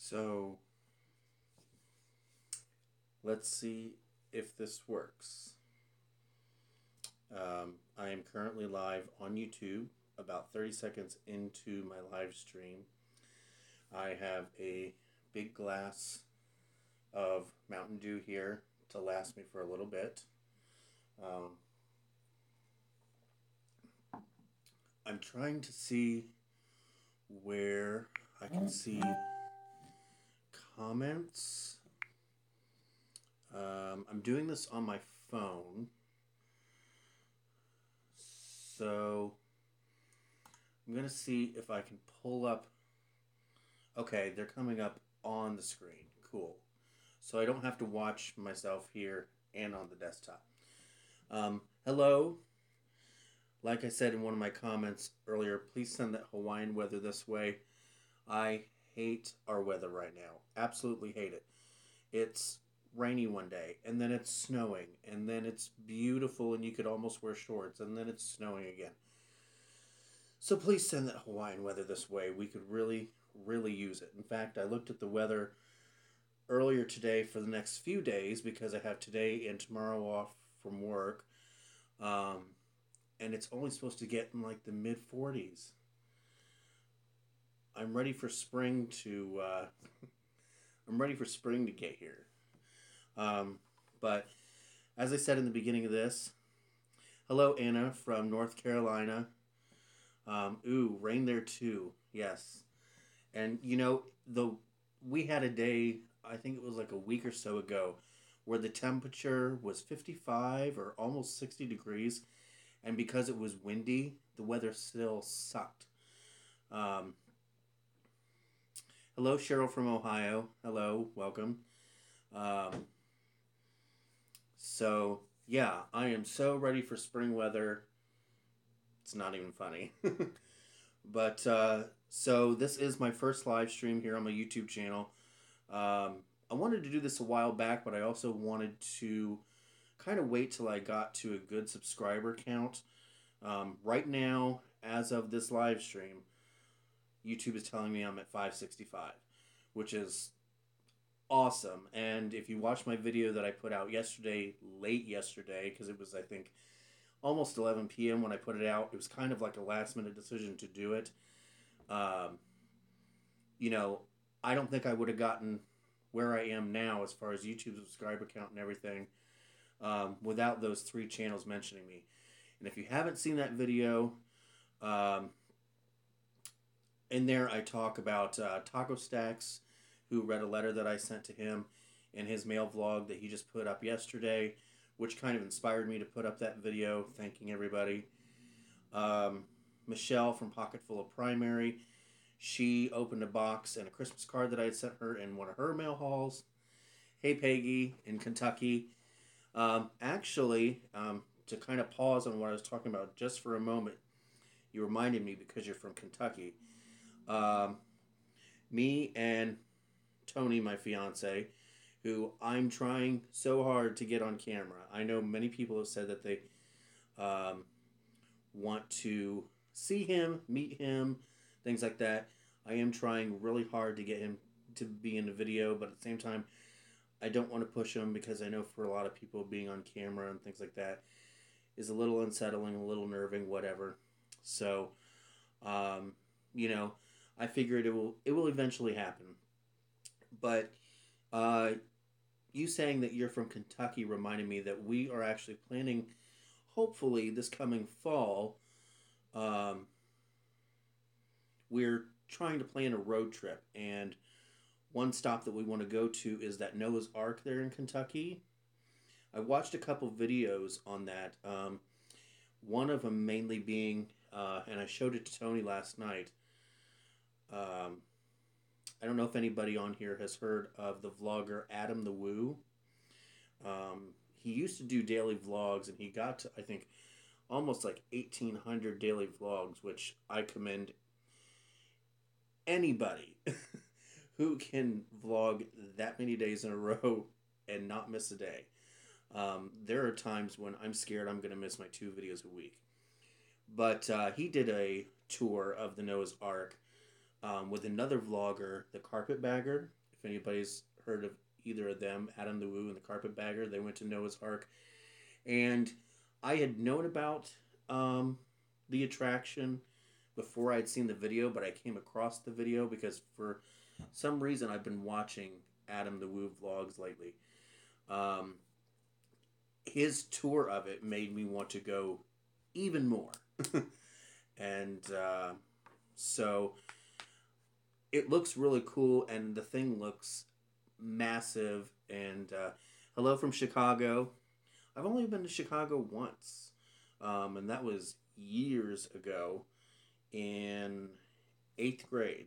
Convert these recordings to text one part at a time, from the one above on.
So let's see if this works. I am currently live on YouTube, about 30 seconds into my live stream. I have a big glass of Mountain Dew here to last me for a little bit. Um, I'm trying to see where I can see comments. I'm doing this on my phone. So I'm going to see if I can pull up. Okay, they're coming up on the screen. Cool. So I don't have to watch myself here and on the desktop. Hello. Like I said in one of my comments earlier, please send that Hawaiian weather this way. I hate our weather right now. Absolutely hate it. It's rainy one day, and then it's snowing, and then it's beautiful and you could almost wear shorts, and then it's snowing again. So please send that Hawaiian weather this way. We could really, really use it. In fact, I looked at the weather earlier today for the next few days because I have today and tomorrow off from work. And it's only supposed to get in like the mid 40s. I'm ready for spring to I'm ready for spring to get here. But as I said in the beginning of this, hello Anna from North Carolina. Rain there too. Yes. And we had a day, I think it was like a week or so ago, where the temperature was 55 or almost 60 degrees, and because it was windy, the weather still sucked. Um, Hello, Cheryl from Ohio. Hello, welcome. Um, so yeah, I am so ready for spring weather. It's not even funny. But so this is my first live stream here on my YouTube channel. I wanted to do this a while back, but I also wanted to kind of wait till I got to a good subscriber count. Right now, as of this live stream, YouTube is telling me I'm at 565, which is awesome. And if you watch my video that I put out yesterday, late yesterday, because it was, I think, almost 11 p.m. when I put it out, it was kind of like a last minute decision to do it. Um, you know, I don't think I would have gotten where I am now as far as YouTube subscriber count and everything without those three channels mentioning me. And if you haven't seen that video, um, in there I talk about Taco Stacks, who read a letter that I sent to him in his mail vlog that he just put up yesterday, which kind of inspired me to put up that video, thanking everybody. Um, Michelle from Pocketful of Primary, she opened a box and a Christmas card that I had sent her in one of her mail hauls. Hey Peggy in Kentucky. To kind of pause on what I was talking about just for a moment, you reminded me because you're from Kentucky. Um, Me and Tony, my fiance, who I'm trying so hard to get on camera. I know many people have said that they um, want to see him, meet him, things like that. I am trying really hard to get him to be in the video, but at the same time, I don't want to push him because I know for a lot of people being on camera and things like that is a little unsettling, a little nerving, whatever. So, um, you know, I figured it will eventually happen. But uh, you saying that you're from Kentucky reminded me that we are actually planning, hopefully this coming fall, um, we're trying to plan a road trip, and one stop that we want to go to is that Noah's Ark there in Kentucky. I watched a couple videos on that. One of them mainly being, and I showed it to Tony last night. Um, I don't know if anybody on here has heard of the vlogger Adam the Woo. He used to do daily vlogs, and he got to, I think, almost like 1,800 daily vlogs, which I commend anybody who can vlog that many days in a row and not miss a day. There are times when I'm scared I'm going to miss my 2 videos a week. But he did a tour of the Noah's Ark with another vlogger, the Carpetbagger. If anybody's heard of either of them, Adam the Woo and the Carpetbagger, they went to Noah's Ark. And I had known about the attraction before I'd seen the video, but I came across the video because for some reason I've been watching Adam the Woo vlogs lately. Um, his tour of it made me want to go even more. And so it looks really cool, and the thing looks massive. And hello from Chicago. I've only been to Chicago once, and that was years ago in eighth grade.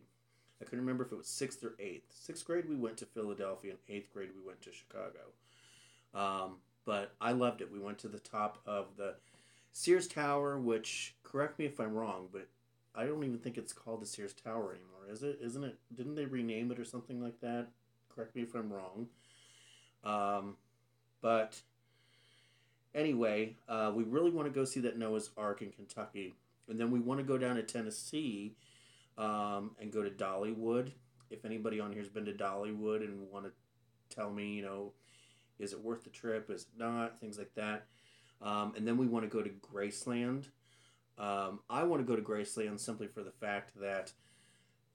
I couldn't remember if it was sixth or eighth. Sixth grade we went to Philadelphia, and eighth grade we went to Chicago. But I loved it. We went to the top of the Sears Tower, which, correct me if I'm wrong, but I don't even think it's called the Sears Tower anymore, is it? Isn't it? Didn't they rename it or something like that? Correct me if I'm wrong. But anyway, we really want to go see that Noah's Ark in Kentucky. And then we want to go down to Tennessee and go to Dollywood. If anybody on here has been to Dollywood and want to tell me, is it worth the trip? Is it not? Things like that. And then we want to go to Graceland. I want to go to Graceland simply for the fact that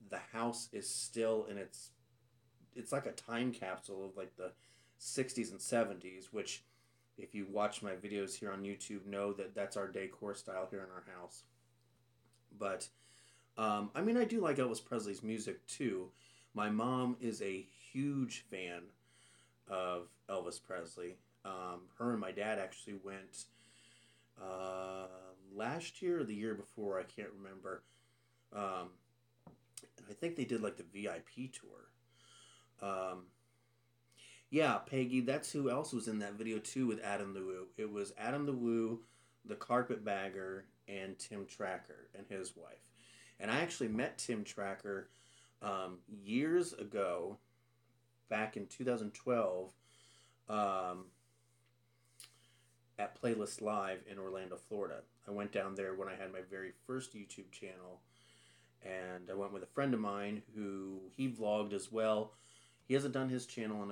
the house is still in it's like a time capsule of like the 60s and 70s, which if you watch my videos here on YouTube know that that's our decor style here in our house. But I mean, I do like Elvis Presley's music too. My mom is a huge fan of Elvis Presley. Her and my dad actually went last year or the year before, I can't remember. And I think they did like the VIP tour. Yeah, Peggy, that's who else was in that video too with Adam the Woo. It was Adam the Woo, the Carpetbagger, and Tim Tracker and his wife. And I actually met Tim Tracker years ago, back in 2012, at Playlist Live in Orlando, Florida. I went down there when I had my very first YouTube channel, and I went with a friend of mine who he vlogged as well. He hasn't done his channel in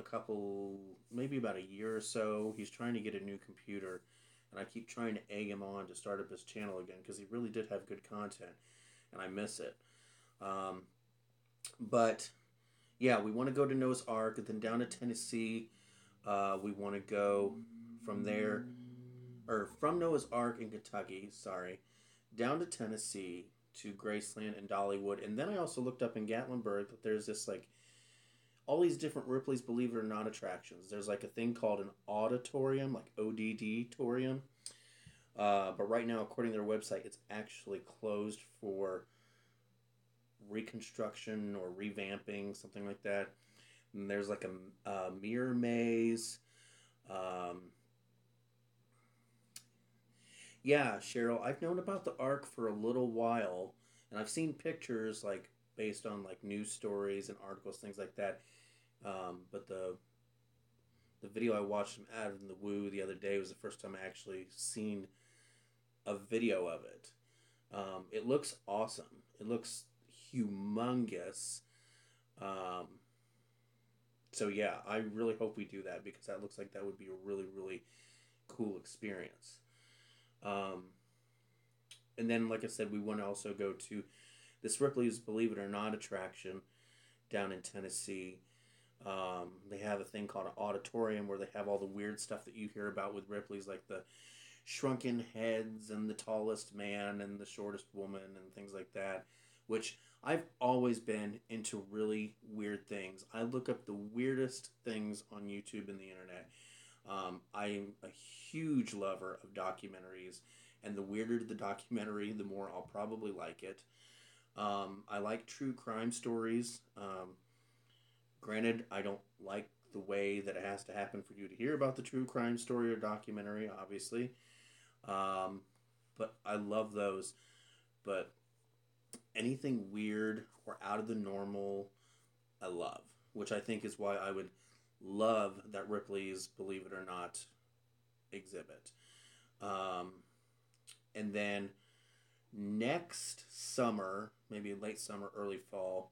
maybe about a year or so. He's trying to get a new computer, and I keep trying to egg him on to start up his channel again because he really did have good content, and I miss it. But yeah, we want to go to Noah's Ark, and then down to Tennessee. We want to go from there, or from Noah's Ark in Kentucky, down to Tennessee to Graceland and Dollywood. And then I also looked up in Gatlinburg that there's this like all these different Ripley's Believe It or Not attractions. There's like a thing called an auditorium, like ODD-torium. But right now, according to their website, it's actually closed for reconstruction or revamping, something like that. And there's like a mirror maze. Yeah, Cheryl, I've known about the Ark for a little while, and I've seen pictures like based on like news stories and articles, things like that. But the video I watched from Adam the Woo the other day was the first time I actually seen a video of it. It looks awesome. It looks humongous. So yeah, I really hope we do that because that looks like that would be a really, really cool experience. And then, like I said, we want to also go to this Ripley's Believe It or Not attraction down in Tennessee. They have a thing called an auditorium where they have all the weird stuff that you hear about with Ripley's, like the shrunken heads and the tallest man and the shortest woman and things like that, which I've always been into really weird things. I look up the weirdest things on YouTube and the internet. I'm a huge lover of documentaries, and the weirder the documentary, the more I'll probably like it. I like true crime stories. Granted, I don't like the way that it has to happen for you to hear about the true crime story or documentary, obviously. But I love those. But anything weird or out of the normal, I love. Which I think is why I would love that Ripley's Believe It or Not exhibit. And then next summer, maybe late summer, early fall,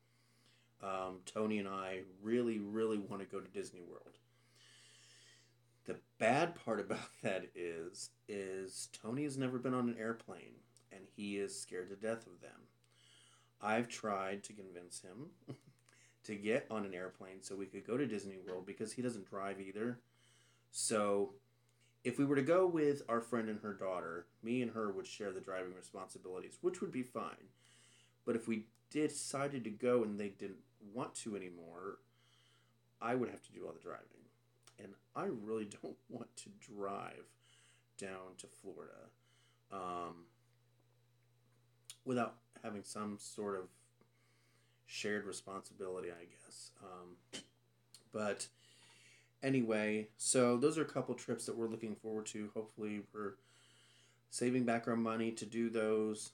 Tony and I really, really want to go to Disney World. The bad part about that is Tony has never been on an airplane, and he is scared to death of them. I've tried to convince him to get on an airplane so we could go to Disney World because he doesn't drive either. So if we were to go with our friend and her daughter, me and her would share the driving responsibilities, which would be fine. But if we decided to go and they didn't want to anymore, I would have to do all the driving. And I really don't want to drive down to Florida without having some sort of shared responsibility, I guess. But anyway, so those are a couple trips that we're looking forward to. Hopefully, we're saving back our money to do those.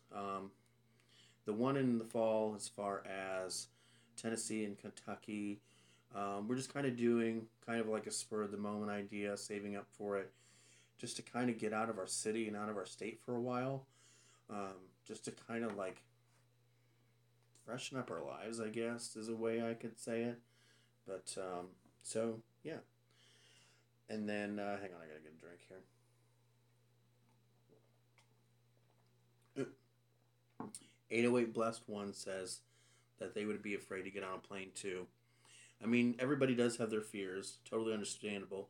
The one in the fall, as far as Tennessee and Kentucky, we're just kind of doing kind of like a spur of the moment idea, saving up for it, just to kind of get out of our city and out of our state for a while, just to kind of like freshen up our lives, I guess, is a way I could say it. But so yeah, and then hang on, I gotta get a drink here. 808 Blessed One says that they would be afraid to get on a plane too. I mean, everybody does have their fears. Totally understandable.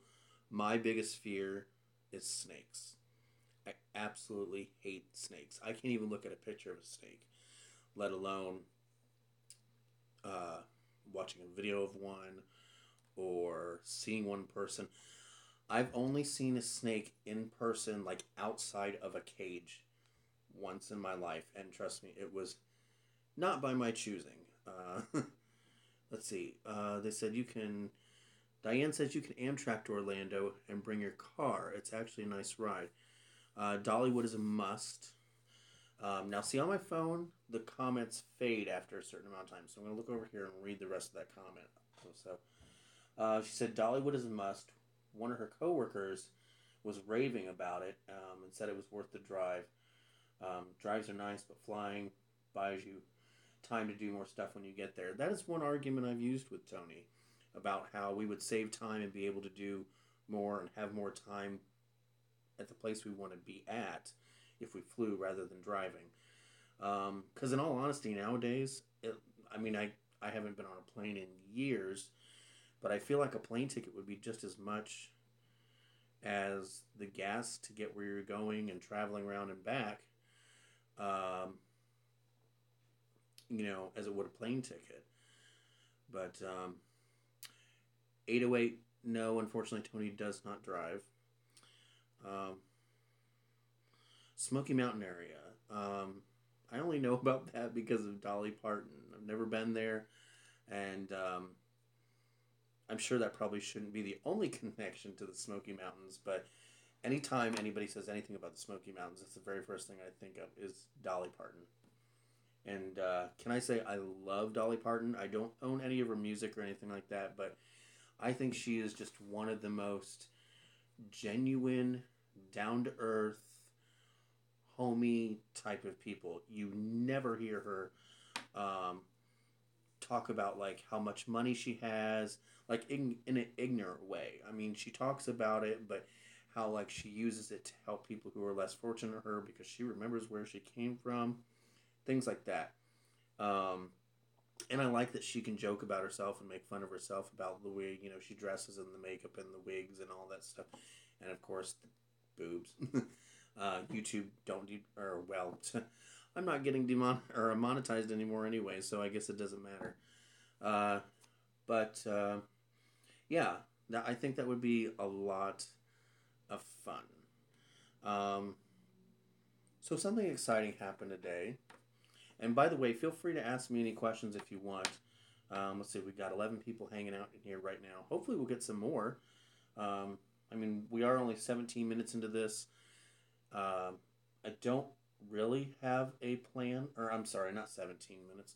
My biggest fear is snakes. I absolutely hate snakes. I can't even look at a picture of a snake, let alone watching a video of one or seeing one person. I've only seen a snake in person, like outside of a cage, once in my life, and trust me, it was not by my choosing. Let's see. They said you can. Diane says you can Amtrak to Orlando and bring your car. It's actually a nice ride. Dollywood is a must. Now, see on my phone, the comments fade after a certain amount of time. So I'm going to look over here and read the rest of that comment. She said Dollywood is a must. One of her coworkers was raving about it and said it was worth the drive. Drives are nice, but flying buys you time to do more stuff when you get there. That is one argument I've used with Tony about how we would save time and be able to do more and have more time at the place we want to be at if we flew rather than driving. Because in all honesty, nowadays, I haven't been on a plane in years, but I feel like a plane ticket would be just as much as the gas to get where you're going and traveling around and back, as it would a plane ticket. But 808, no, unfortunately, Tony does not drive. Smoky Mountain area. I only know about that because of Dolly Parton. I've never been there, and I'm sure that probably shouldn't be the only connection to the Smoky Mountains, but anytime anybody says anything about the Smoky Mountains, that's the very first thing I think of is Dolly Parton. And can I say I love Dolly Parton? I don't own any of her music or anything like that, but I think she is just one of the most genuine, down-to-earth, homey type of people. You never hear her talk about like how much money she has, like in an ignorant way. I mean, she talks about it, but how like she uses it to help people who are less fortunate than her because she remembers where she came from, things like that. And I like that she can joke about herself and make fun of herself about the way she dresses and the makeup and the wigs and all that stuff, and of course the boobs. YouTube don't I'm not getting monetized anymore anyway, so I guess it doesn't matter. But yeah, I think that would be a lot of fun. So something exciting happened today. And by the way, feel free to ask me any questions if you want. Let's see, we've got 11 people hanging out in here right now. Hopefully we'll get some more. We are only 17 minutes into this. I don't really have a plan. Or, I'm sorry, not 17 minutes.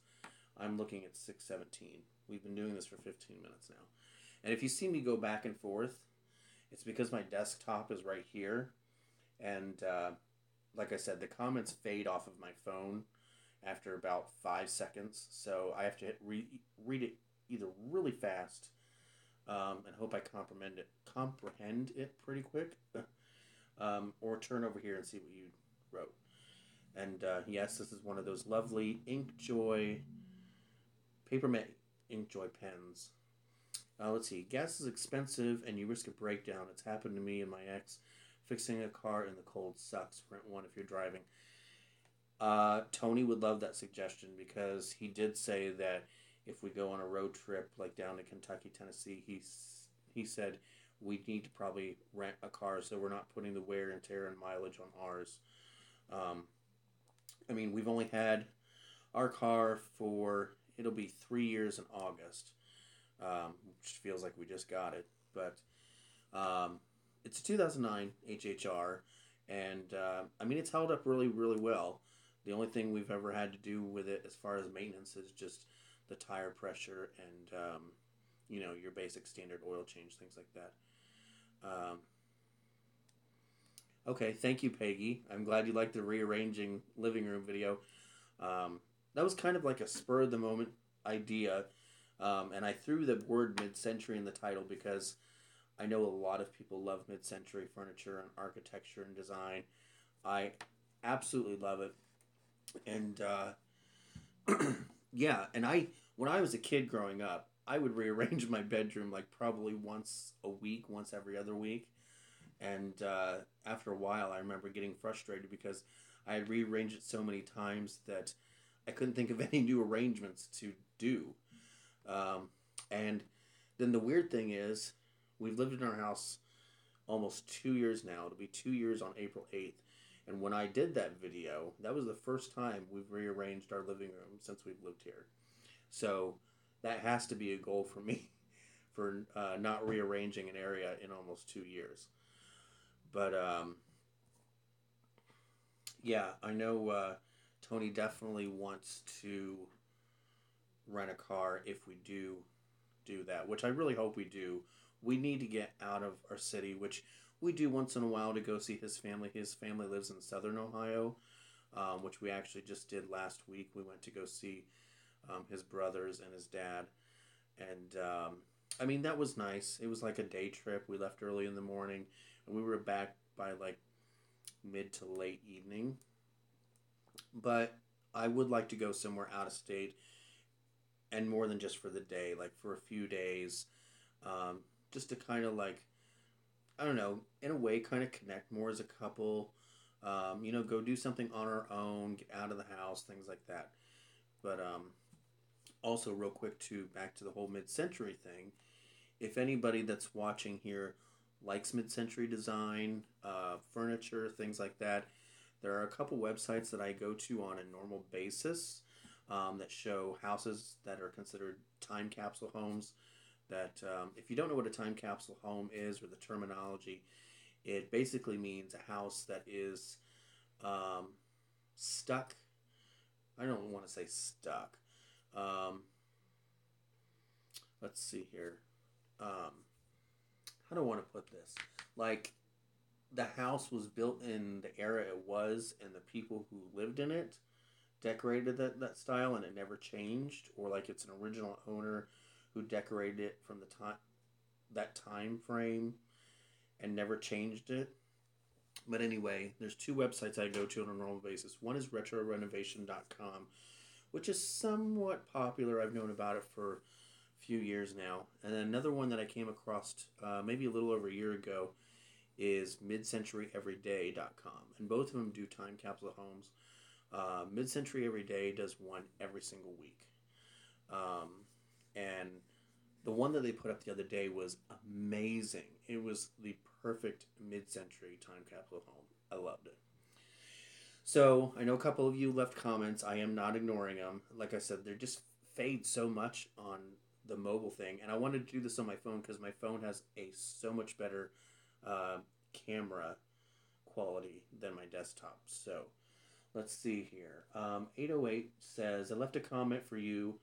I'm looking at 6:17. We've been doing this for 15 minutes now. And if you see me go back and forth, it's because my desktop is right here. And like I said, the comments fade off of my phone after about 5 seconds. So I have to read it either really fast and hope I comprehend it pretty quick, or turn over here and see what you wrote. And yes, this is one of those lovely Inkjoy paper matte Inkjoy pens. Let's see. Gas is expensive and you risk a breakdown. It's happened to me and my ex. Fixing a car in the cold sucks. Rent one if you're driving. Tony would love that suggestion because he did say that if we go on a road trip like down to Kentucky, Tennessee, he said we need to probably rent a car so we're not putting the wear and tear and mileage on ours. Um, I mean, we've only had our car for it'll be 3 years in August, which feels like we just got it. But um, it's a 2009 HHR, and I mean it's held up really really well. The only thing we've ever had to do with it as far as maintenance is just the tire pressure and your basic standard oil change, things like that. Um, okay, thank you, Peggy. I'm glad you liked the rearranging living room video. Um, that was kind of like a spur of the moment idea, and I threw the word mid-century in the title because I know a lot of people love mid-century furniture and architecture and design. I absolutely love it, and yeah, and I when I was a kid growing up, I would rearrange my bedroom like probably once a week, once every other week, and after a while, I remember getting frustrated because I had rearranged it so many times that I couldn't think of any new arrangements to do. Um, and then the weird thing is, we've lived in our house almost 2 years now. It'll be 2 years on April 8th. And when I did that video, that was the first time we've rearranged our living room since we've lived here. So that has to be a goal for me for not rearranging an area in almost 2 years. But yeah, I know Tony definitely wants to rent a car if we do that, which I really hope we do. We need to get out of our city, which we do once in a while to go see his family. His family lives in southern Ohio, which we actually just did last week. We went to go see his brothers and his dad. And I mean, that was nice. It was like a day trip. We left early in the morning and we were back by like mid to late evening. But I would like to go somewhere out of state and more than just for the day, like for a few days, um, just to kind of like, I don't know, in a way, kind of connect more as a couple. Go do something on our own, get out of the house, things like that. But also, real quick, too, back to the whole mid century thing. If anybody that's watching here likes mid century design, furniture, things like that, there are a couple websites that I go to on a normal basis that show houses that are considered time capsule homes. That if you don't know what a time capsule home is or the terminology, it basically means a house that is um, stuck. I don't want to say stuck. Um, let's see here. Um, how do I want to put this? Like the house was built in the era it was, and the people who lived in it decorated that style, and it never changed, or like it's an original owner who decorated it from the time that time frame and never changed it. But anyway, there's two websites I go to on a normal basis. One is retrorenovation.com, which is somewhat popular. I've known about it for a few years now. And then another one that I came across maybe a little over a year ago is midcenturyeveryday.com. And both of them do time capsule homes. Mid-Century Everyday does one every single week. And the one that they put up the other day was amazing. It was the perfect mid-century time capsule home. I loved it. So I know a couple of you left comments. I am not ignoring them. Like I said, they just fade so much on the mobile thing, and I wanted to do this on my phone because my phone has a so much better uh, camera quality than my desktop. So let's see here. 808 says, I left a comment for you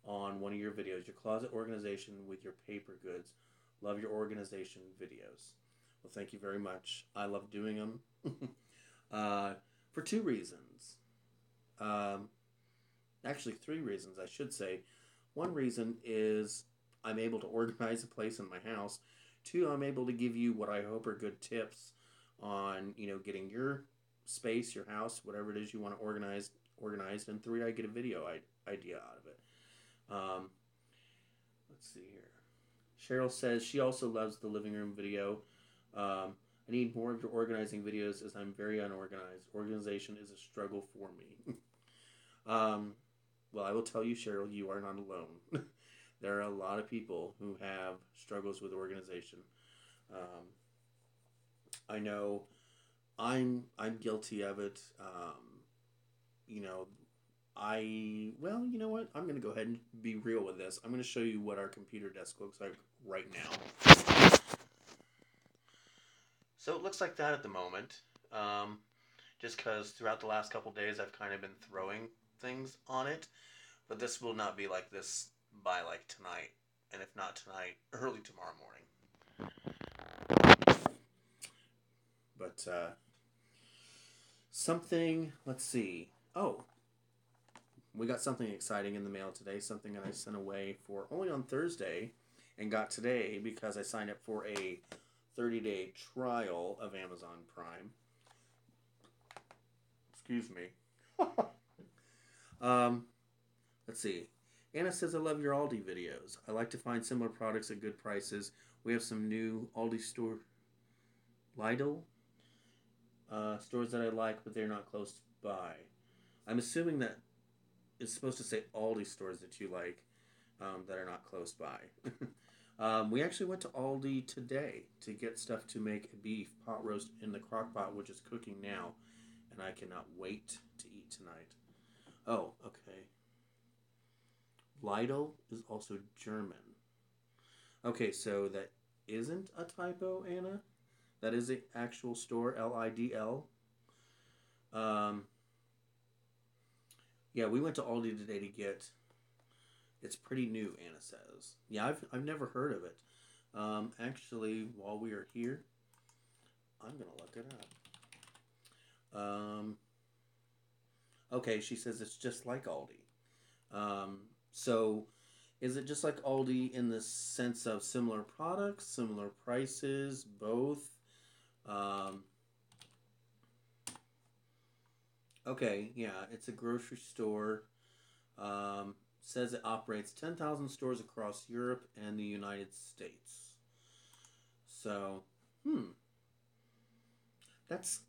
on one of your videos, your closet organization with your paper goods. Love your organization videos. Well, thank you very much. I love doing them for two reasons. Um, Actually, three reasons, I should say. One reason is I'm able to organize a place in my house. Two, I'm able to give you what I hope are good tips on, getting your space, your house, whatever it is you want to organized. And three, I get a video idea out of it. Um, let's see here. Cheryl says she also loves the living room video. I need more of your organizing videos as I'm very unorganized. Organization is a struggle for me. um, well, I will tell you, Cheryl, you are not alone. There are a lot of people who have struggles with organization. Um, I know I'm guilty of it. You know, you know what? I'm going to go ahead and be real with this. I'm going to show you what our computer desk looks like right now. So it looks like that at the moment. Um, just because throughout the last couple days I've kind of been throwing things on it, but this will not be like this by like tonight, and if not tonight, early tomorrow morning. But something, let's see. Oh, we got something exciting in the mail today. Something that I sent away for only on Thursday, and got today because I signed up for a 30-day trial of Amazon Prime. Excuse me. um, let's see. Anna says, I love your Aldi videos. I like to find similar products at good prices. We have some new Aldi Lidl stores that I like, but they're not close by. I'm assuming that it's supposed to say Aldi stores that you like that are not close by. We actually went to Aldi today to get stuff to make a beef pot roast in the crock pot, which is cooking now, and I cannot wait to eat tonight. Oh, okay. Lidl is also German. Okay, so that isn't a typo, Anna. That is an actual store, Lidl. Um, yeah, we went to Aldi today to get. It's pretty new, Anna says. Yeah, I've never heard of it. Actually, while we are here, I'm gonna look it up. Okay, she says it's just like Aldi. So, is it just like Aldi in the sense of similar products, similar prices, both? Um, okay, yeah, it's a grocery store. Says it operates 10,000 stores across Europe and the United States. So, hmm, that's,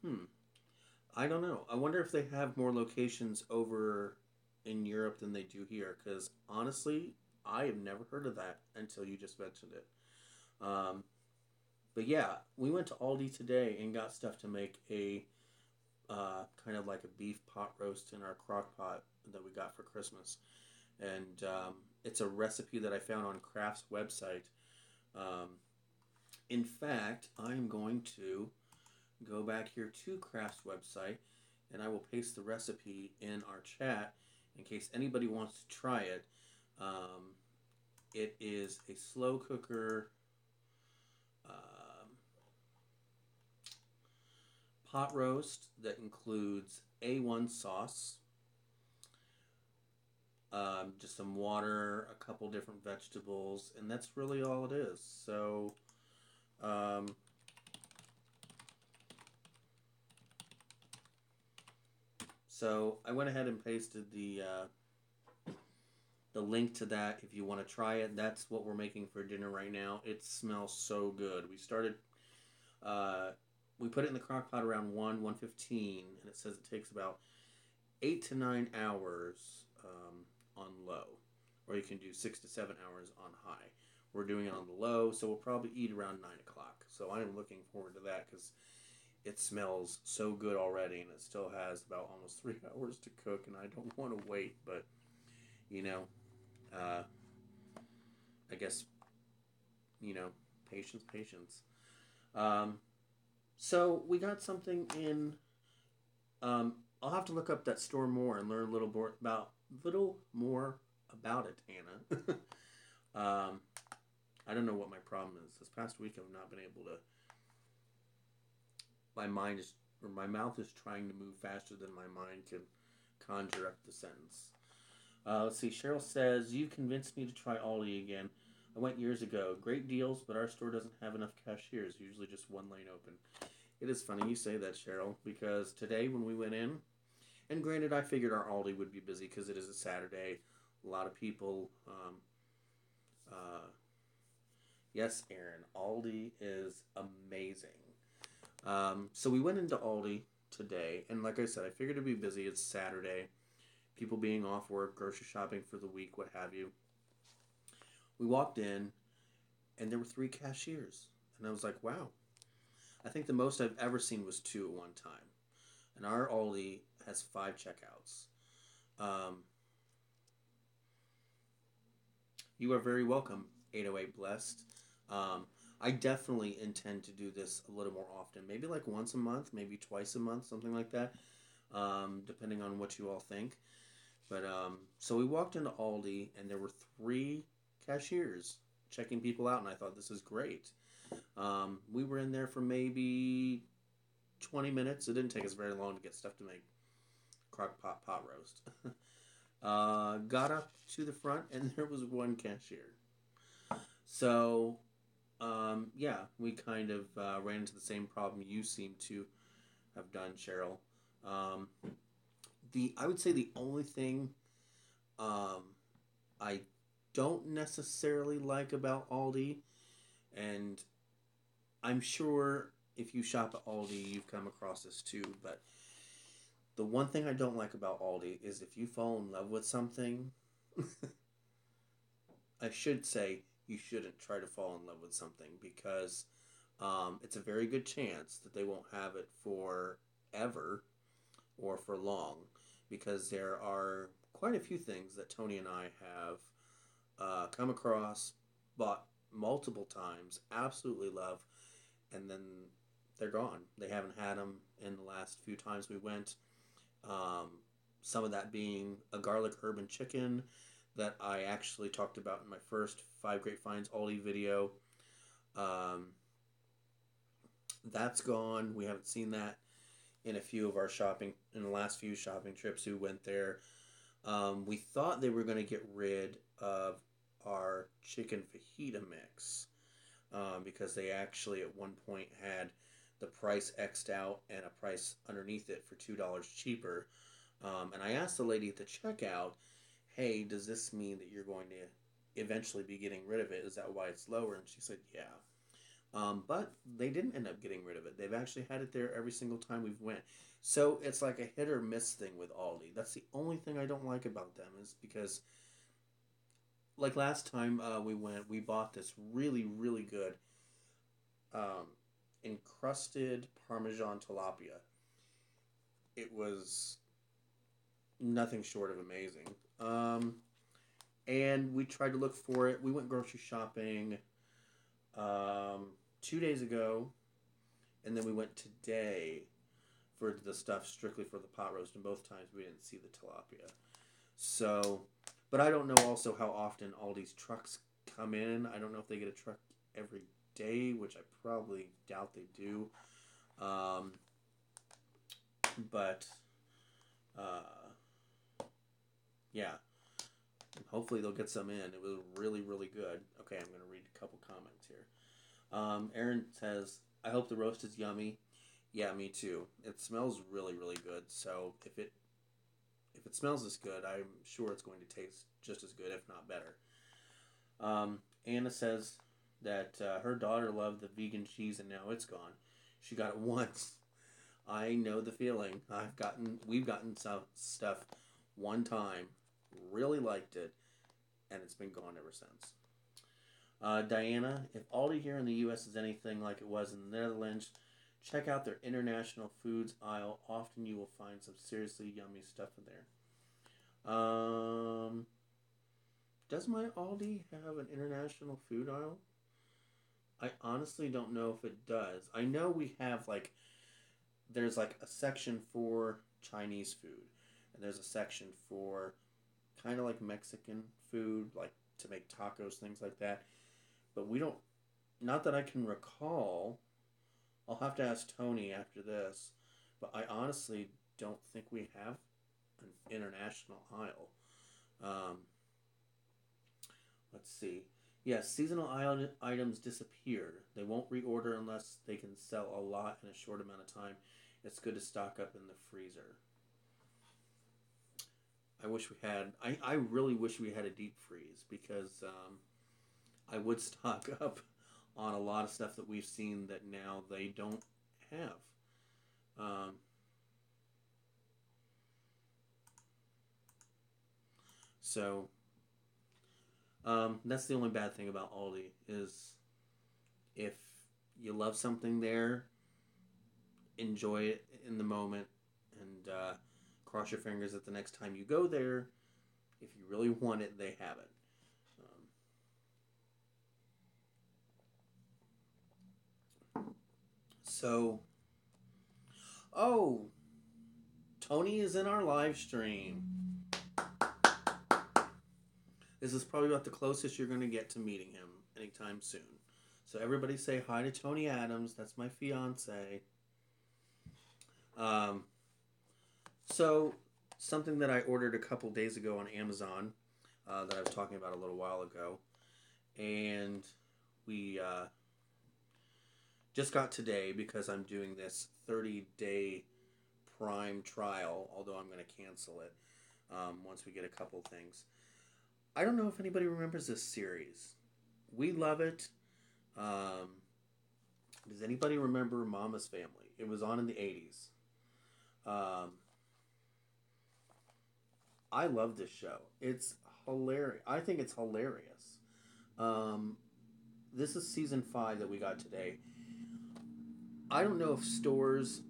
hmm, I don't know. I wonder if they have more locations over in Europe than they do here. Because honestly, I have never heard of that until you just mentioned it. Um, but yeah, we went to Aldi today and got stuff to make a kind of like a beef pot roast in our crock pot that we got for Christmas. And it's a recipe that I found on Kraft's website. Um, in fact, I'm going to go back here to Kraft's website and I will paste the recipe in our chat in case anybody wants to try it. Um, it is a slow cooker pot roast that includes A1 sauce, just some water, a couple different vegetables, and that's really all it is. Um, so I went ahead and pasted the link to that if you want to try it. That's what we're making for dinner right now. It smells so good. Uh, we put it in the crock pot around 1:15, and it says it takes about 8 to 9 hours on low, or you can do 6 to 7 hours on high. We're doing it on the low, so we'll probably eat around 9 o'clock. So I'm looking forward to that because it smells so good already, and it still has about almost 3 hours to cook, and I don't want to wait, but you know, uh, I guess, you know, patience. Um, so we got something in. I'll have to look up that store more and learn a little more about it, Anna. um, I don't know what my problem is. This past week, I've not been able to. My mind is, or my mouth is trying to move faster than my mind can conjure up the sentence. Let's see. Cheryl says, "You convinced me to try Aldi again. I went years ago. Great deals, but our store doesn't have enough cashiers. Usually just one lane open." It is funny you say that, Cheryl, because today when we went in, and granted, I figured our Aldi would be busy because it is a Saturday. A lot of people. Uh, yes, Aaron, Aldi is amazing. So we went into Aldi today, and like I said, I figured it'd be busy. It's Saturday. People being off work, grocery shopping for the week, what have you. We walked in, and there were three cashiers. And I was like, wow. I think the most I've ever seen was two at one time. And our Aldi has five checkouts. Um, you are very welcome, 808 Blessed. Um, I definitely intend to do this a little more often. Maybe like once a month, maybe twice a month, something like that, depending on what you all think. But so we walked into Aldi, and there were three cashiers checking people out, and I thought this is great. We were in there for maybe 20 minutes. It didn't take us very long to get stuff to make crock pot roast. Got up to the front, and there was one cashier. So, yeah, we kind of ran into the same problem you seem to have done, Cheryl. Um, I would say the only thing um, I don't necessarily like about Aldi, and I'm sure if you shop at Aldi, you've come across this too, but the one thing I don't like about Aldi is if you fall in love with something, I should say you shouldn't try to fall in love with something because it's a very good chance that they won't have it forever or for long because there are quite a few things that Tony and I have come across, bought multiple times, absolutely love, and then they're gone. They haven't had them in the last few times we went. Um, some of that being a garlic herb and chicken that I actually talked about in my first Five Great Finds Aldi video. Um, that's gone. We haven't seen that in a few of our shopping, in the last few shopping trips we went there. We thought they were going to get rid of our chicken fajita mix because they actually at one point had the price X'd out and a price underneath it for $2 cheaper. And I asked the lady at the checkout, hey, does this mean that you're going to eventually be getting rid of it? Is that why it's lower? And she said, yeah. But they didn't end up getting rid of it. They've actually had it there every single time we've went. So it's like a hit or miss thing with Aldi. That's the only thing I don't like about them is because, like last time we went, we bought this really, really good um, encrusted Parmesan tilapia. It was nothing short of amazing. And we tried to look for it. We went grocery shopping 2 days ago, and then we went today for the stuff strictly for the pot roast, and both times we didn't see the tilapia. So, but I don't know also how often all these trucks come in. I don't know if they get a truck every day, which I probably doubt they do. But, yeah. Hopefully they'll get some in. It was really, really good. Okay, I'm going to read a couple comments here. Aaron says, I hope the roast is yummy. Yeah, me too. It smells really, really good. So if it smells this good, I'm sure it's going to taste just as good, if not better. Anna says that her daughter loved the vegan cheese and now it's gone. She got it once. I know the feeling. We've gotten some stuff one time, really liked it, and it's been gone ever since. Diana, if Aldi here in the U.S. is anything like it was in the Netherlands, check out their international foods aisle. Often you will find some seriously yummy stuff in there. Does my Aldi have an international food aisle? I honestly don't know if it does. I know we have there's a section for Chinese food, and there's a section for kind of like Mexican food, like to make tacos, things like that. But we don't, not that I can recall. I'll have to ask Tony after this, but I honestly don't think we have an international aisle. Um, let's see. Yes, seasonal items disappear. They won't reorder unless they can sell a lot in a short amount of time. It's good to stock up in the freezer. I wish we had. I really wish we had a deep freeze because I would stock up on a lot of stuff that we've seen that now they don't have. Um, so that's the only bad thing about Aldi is if you love something there, enjoy it in the moment, and cross your fingers that the next time you go there, if you really want it, they have it. So, oh, Tony is in our live stream. This is probably about the closest you're going to get to meeting him anytime soon. So everybody say hi to Tony Adams. That's my fiance. Um, so something that I ordered a couple days ago on Amazon that I was talking about a little while ago, and we just got today because I'm doing this 30-day Prime trial. Although I'm going to cancel it once we get a couple things. I don't know if anybody remembers this series. We love it. Um, does anybody remember Mama's Family? It was on in the 80's. Um, I love this show. It's hilarious. I think it's hilarious. Um, this is season 5 that we got today. I don't know if stores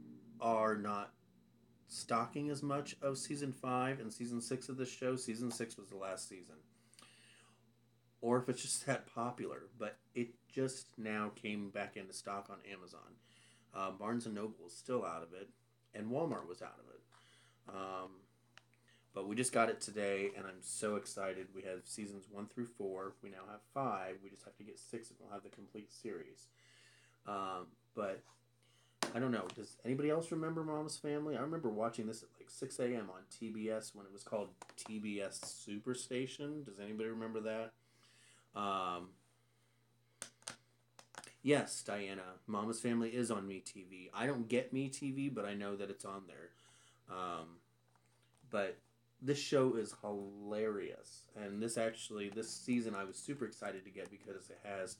are not stocking as much of season 5 and season 6 of this show. Season 6 was the last season. Or if it's just that popular, but it just now came back into stock on Amazon. Barnes and Noble is still out of it, and Walmart was out of it. Um, but we just got it today, and I'm so excited. We have seasons 1 through 4. We now have 5. We just have to get 6, and we'll have the complete series. But I don't know. Does anybody else remember Mama's Family? I remember watching this at like 6 a.m. on TBS when it was called TBS Superstation. Does anybody remember that? Um, yes, Diana. Mama's Family is on MeTV. I don't get MeTV, but I know that it's on there. But this show is hilarious. And this season I was super excited to get because it has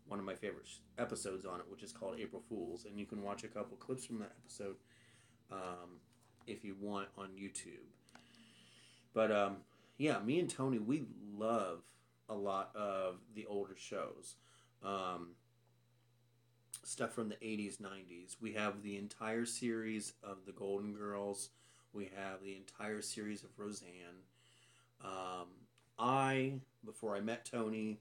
one of my favorite episodes on it, which is called April Fools. And you can watch a couple clips from that episode if you want on YouTube. But yeah, me and Tony, we love a lot of the older shows. Stuff from the 80's, 90's. We have the entire series of The Golden Girls. We have the entire series of Roseanne. Before I met Tony,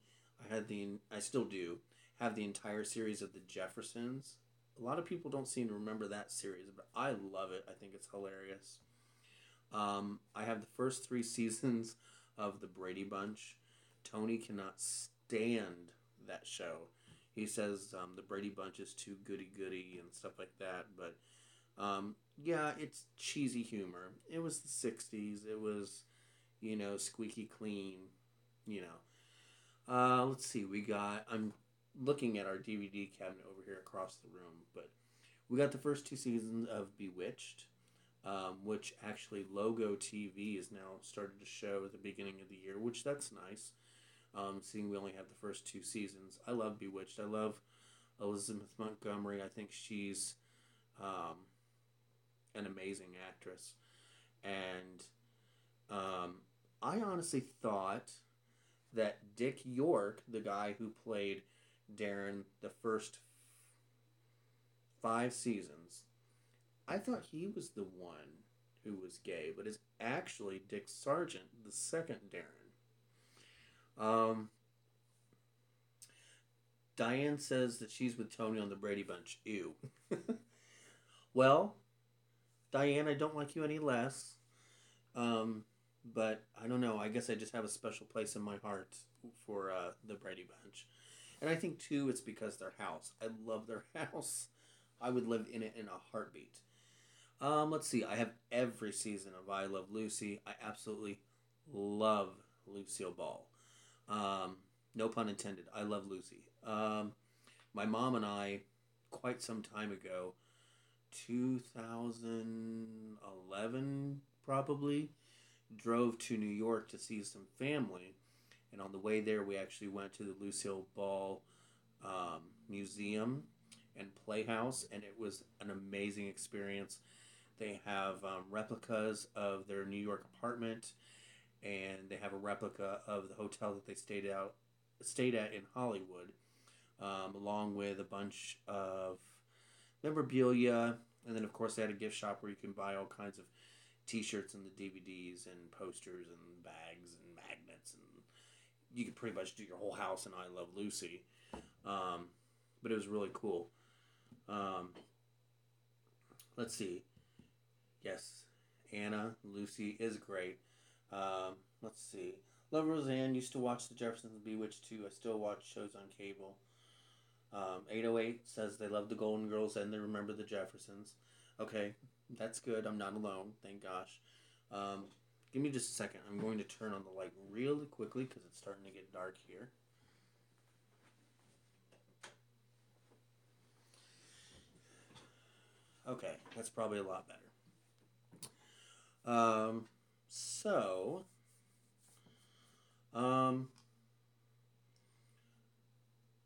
I still do, have the entire series of The Jeffersons. A lot of people don't seem to remember that series, but I love it. I think it's hilarious. I have the first 3 seasons of The Brady Bunch. Tony cannot stand that show. He says the Brady Bunch is too goody-goody and stuff like that. But, yeah, it's cheesy humor. It was the 60s. It was, squeaky clean, you know. Let's see. I'm looking at our DVD cabinet over here across the room. But we got the first 2 seasons of Bewitched. Which actually Logo TV is now started to show at the beginning of the year, which that's nice. Seeing we only have the first 2 seasons. I love Bewitched. I love Elizabeth Montgomery. I think she's an amazing actress. And I honestly thought that Dick York, the guy who played Darren the first 5 seasons, I thought he was the one who was gay, but it's actually Dick Sargent, the second Darren. Diane says that she's with Tony on the Brady Bunch. Ew. Well, Diane, I don't like you any less. But I don't know. I guess I just have a special place in my heart for the Brady Bunch. And I think, too, it's because their house. I love their house. I would live in it in a heartbeat. Let's see. I have every season of I Love Lucy. I absolutely love Lucille Ball. Um, no pun intended. I love Lucy. My mom and I, quite some time ago, 2011 probably, drove to New York to see some family. And on the way there, we actually went to the Lucille Ball Museum and Playhouse, and it was an amazing experience. They have replicas of their New York apartment, and they have a replica of the hotel that they stayed at in Hollywood, along with a bunch of memorabilia. And then, of course, they had a gift shop where you can buy all kinds of T-shirts and the DVDs and posters and bags and magnets, and you could pretty much do your whole house in I Love Lucy. Um, but it was really cool. Um, let's see. Yes, Anna Lucy is great. Let's see. Love Roseanne. Used to watch The Jeffersons and Bewitched too. I still watch shows on cable. 808 says they love the Golden Girls and they remember the Jeffersons. Okay, that's good. I'm not alone. Thank gosh. Um, Give me just a second. I'm going to turn on the light really quickly because it's starting to get dark here. Okay, that's probably a lot better. Um, so, um,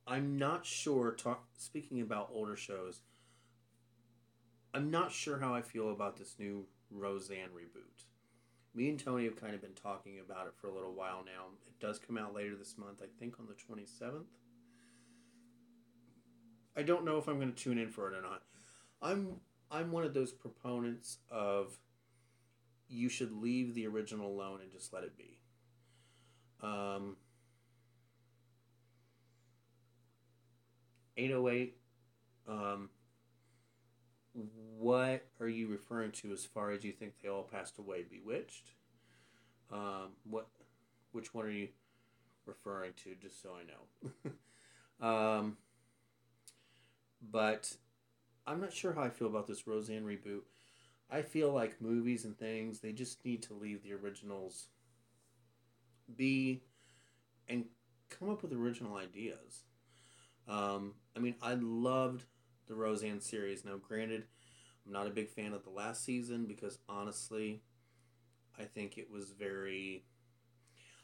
I'm not sure. Speaking about older shows, I'm not sure how I feel about this new Roseanne reboot. Me and Tony have kind of been talking about it for a little while now. It does come out later this month, I think on the 27th. I don't know if I'm going to tune in for it or not. I'm I'm one of those proponents of you should leave the original alone and just let it be. Um, 808. Um, what are you referring to as far as you think they all passed away? Bewitched. What? Which one are you referring to? Just so I know. But I'm not sure how I feel about this Roseanne reboot. I feel like movies and things they just need to leave the originals be and come up with original ideas. I mean, I loved the Roseanne series. Now, granted, I'm not a big fan of the last season because honestly, I think it was very.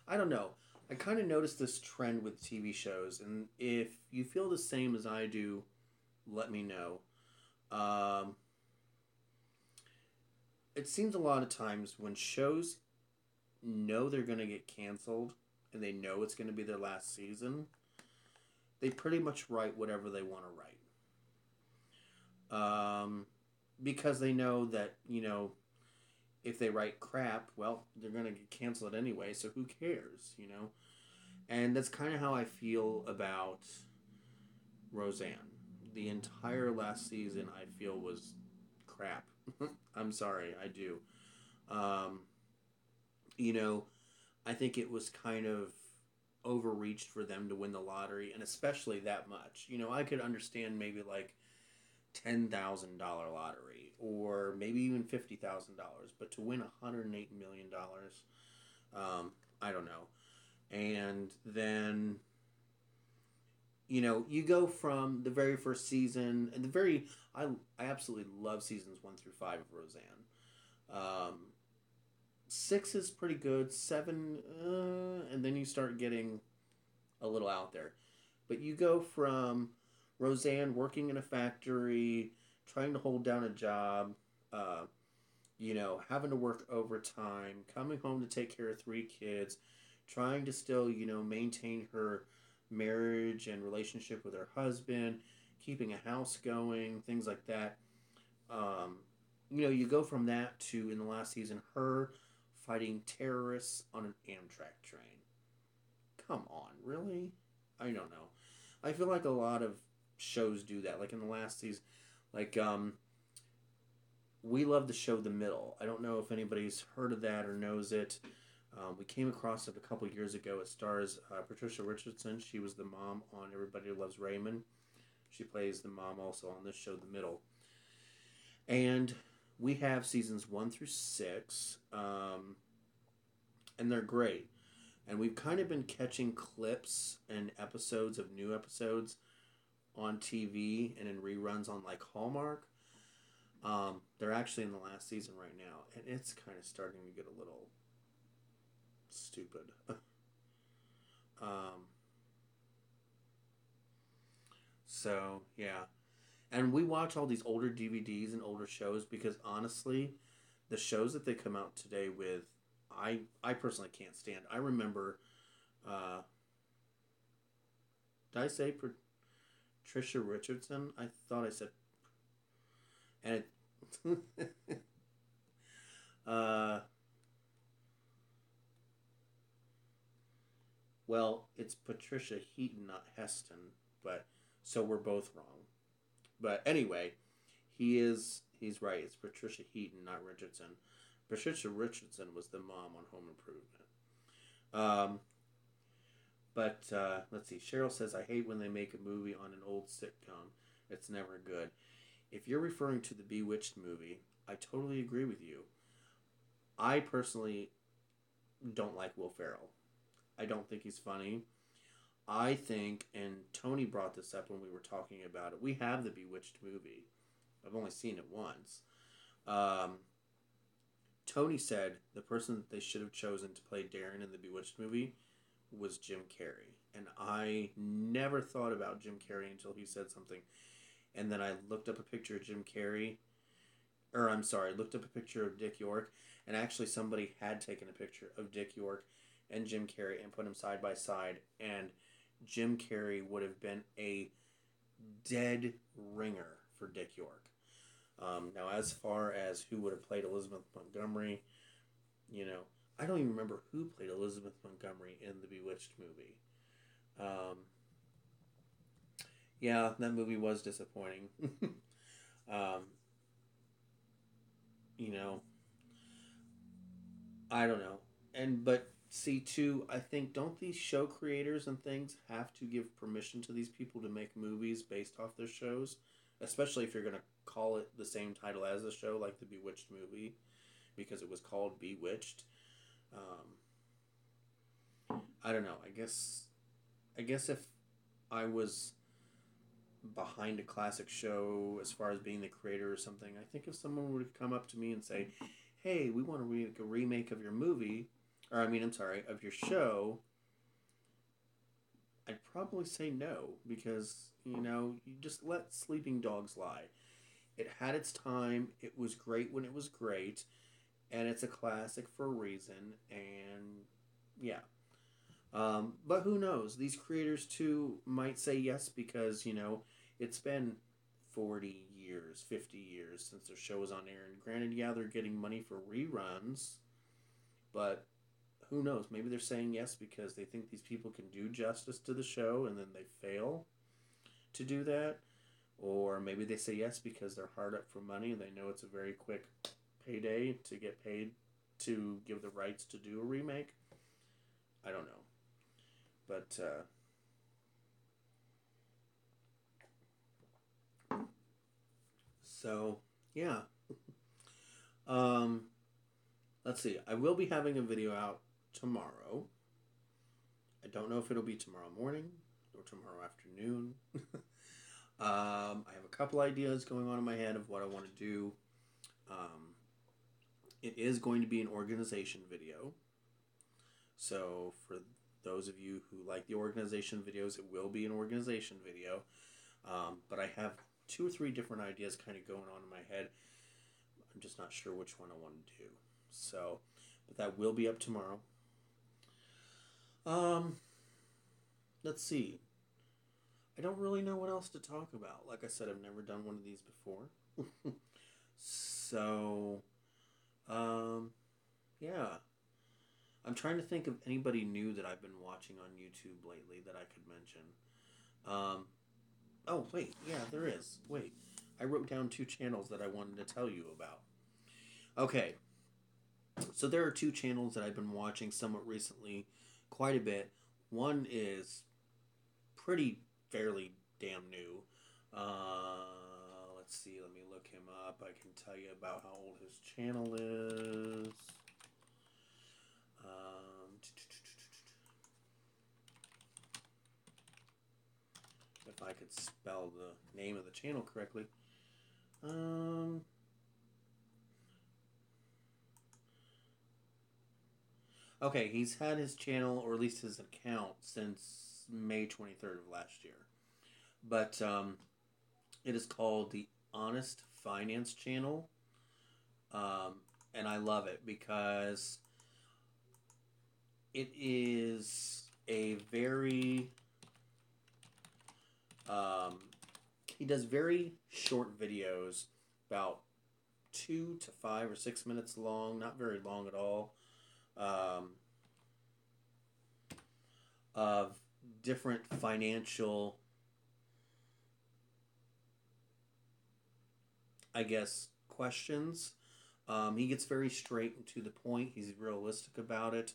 I don't know. I kind of noticed this trend with TV shows, and if you feel the same as I do, let me know. Um, it seems a lot of times when shows know they're going to get canceled and they know it's going to be their last season, they pretty much write whatever they want to write. Because they know that, if they write crap, well, they're going to get canceled anyway, so who cares? And that's kind of how I feel about Roseanne. The entire last season, I feel, was crap. I'm sorry, I do. Um, you know, I think it was kind of overreached for them to win the lottery, and especially that much. I could understand maybe like $10,000 lottery or maybe even $50,000, but to win $108 million, I don't know. And then you go from the very first season and I absolutely love seasons 1 through 5 of Roseanne. Um, 6 is pretty good. 7, and then you start getting a little out there. But you go from Roseanne working in a factory, trying to hold down a job, uh, having to work overtime, coming home to take care of 3 kids, trying to still, maintain her marriage and relationship with her husband, keeping a house going, things like that. Um, you go from that to, in the last season, her fighting terrorists on an Amtrak train. Come on, really? I don't know. I feel like a lot of shows do that. Like in the last season, like we love the show The Middle. I don't know if anybody's heard of that or knows it. We came across it a couple years ago. It stars Patricia Richardson. She was the mom on Everybody Loves Raymond. She plays the mom also on this show, The Middle. And We have seasons 1 through 6, and they're great. And we've kind of been catching clips and episodes of new episodes on TV and in reruns on like Hallmark. They're actually in the last season right now, and it's kind of starting to get a little stupid. um, so yeah, and we watch all these older DVDs and older shows because honestly, the shows that they come out today with, I personally can't stand. I remember, uh, did I say Patricia Richardson? I thought I said, and it, uh, well, it's Patricia Heaton, not Heston, but so we're both wrong. But anyway, he's right. It's Patricia Heaton, not Richardson. Patricia Richardson was the mom on Home Improvement. Um, but let's see. Cheryl says, I hate when they make a movie on an old sitcom. It's never good. If you're referring to the Bewitched movie, I totally agree with you. I personally don't like Will Ferrell. I don't think he's funny. I think, and Tony brought this up when we were talking about it, we have the Bewitched movie. I've only seen it once. Um, Tony said the person that they should have chosen to play Darren in the Bewitched movie was Jim Carrey. And I never thought about Jim Carrey until he said something. And then I looked up a picture of Jim Carrey, or I'm sorry, looked up a picture of Dick York, and actually somebody had taken a picture of Dick York and Jim Carrey and put them side by side, and Jim Carrey would have been a dead ringer for Dick York. Now, as far as who would have played Elizabeth Montgomery, you know, I don't even remember who played Elizabeth Montgomery in the Bewitched movie. Um, yeah, that movie was disappointing. um, you know, I don't know. And but see too, I think don't these show creators and things have to give permission to these people to make movies based off their shows, especially if you're gonna call it the same title as the show, like the Bewitched movie, because it was called Bewitched. I don't know. I guess if I was behind a classic show as far as being the creator or something, I think if someone would come up to me and say, "Hey, we want to make a remake of your movie," or I mean, I'm sorry, of your show, I'd probably say no because you just let sleeping dogs lie. It had its time. It was great when it was great, and it's a classic for a reason. And yeah, but who knows? These creators too might say yes because it's been 40 years, 50 years since their show was on air. And granted, yeah, they're getting money for reruns, but who knows? Maybe they're saying yes because they think these people can do justice to the show, and then they fail to do that. Or maybe they say yes because they're hard up for money and they know it's a very quick payday to get paid to give the rights to do a remake. I don't know. But so yeah. Um, let's see. I will be having a video out tomorrow. I don't know if it'll be tomorrow morning or tomorrow afternoon. I have a couple ideas going on in my head of what I want to do. Um, it is going to be an organization video. So for those of you who like the organization videos, it will be an organization video. But I have 2 or 3 different ideas kind of going on in my head. I'm just not sure which one I want to do. So, but that will be up tomorrow. Um, let's see. I don't really know what else to talk about. Like I said, I've never done one of these before. So, um, yeah. I'm trying to think of anybody new that I've been watching on YouTube lately that I could mention. Um, oh, wait. Yeah, there is. Wait. I wrote down 2 channels that I wanted to tell you about. Okay. So there are 2 channels that I've been watching somewhat recently, quite a bit. One is fairly damn new. Let's see, let me look him up, I can tell you about how old his channel is. If I could spell the name of the channel correctly. Okay, he's had his channel, or at least his account, since May 23rd of last year. But it is called the Honest Finance Channel. And I love it because it is a very... he does very short videos, about 2 to 5 or 6 minutes long, not very long at all, of different financial, I guess, questions. He gets very straight and to the point. He's realistic about it.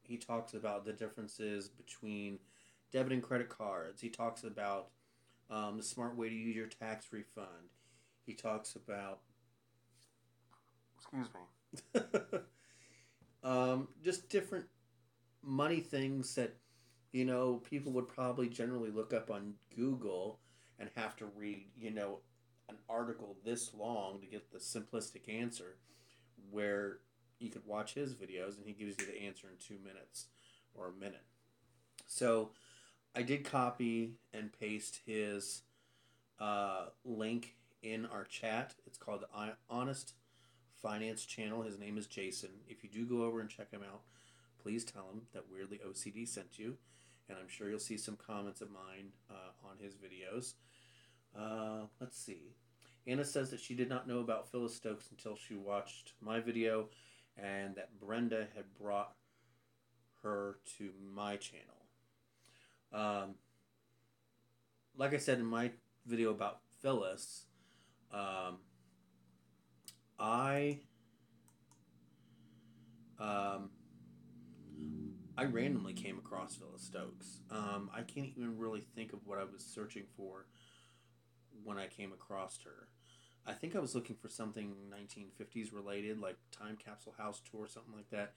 He talks about the differences between debit and credit cards. He talks about the smart way to use your tax refund. He talks about... Excuse me. Just different money things that, you know, people would probably generally look up on Google and have to read, you know, an article this long to get the simplistic answer, where you could watch his videos and he gives you the answer in 2 minutes or a minute. So I did copy and paste his link in our chat. It's called the Honest Finance Channel. His name is Jason. If you do go over and check him out, please tell him that Weirdly O.C.D sent you, and I'm sure you'll see some comments of mine on his videos. Let's see. Anna says that she did not know about Phyllis Stokes until she watched my video, and that Brenda had brought her to my channel. Like I said in my video about Phyllis, I randomly came across Phyllis Stokes. I can't even really think of what I was searching for when I came across her. I think I was looking for something 1950s related, like Time Capsule House Tour, something like that.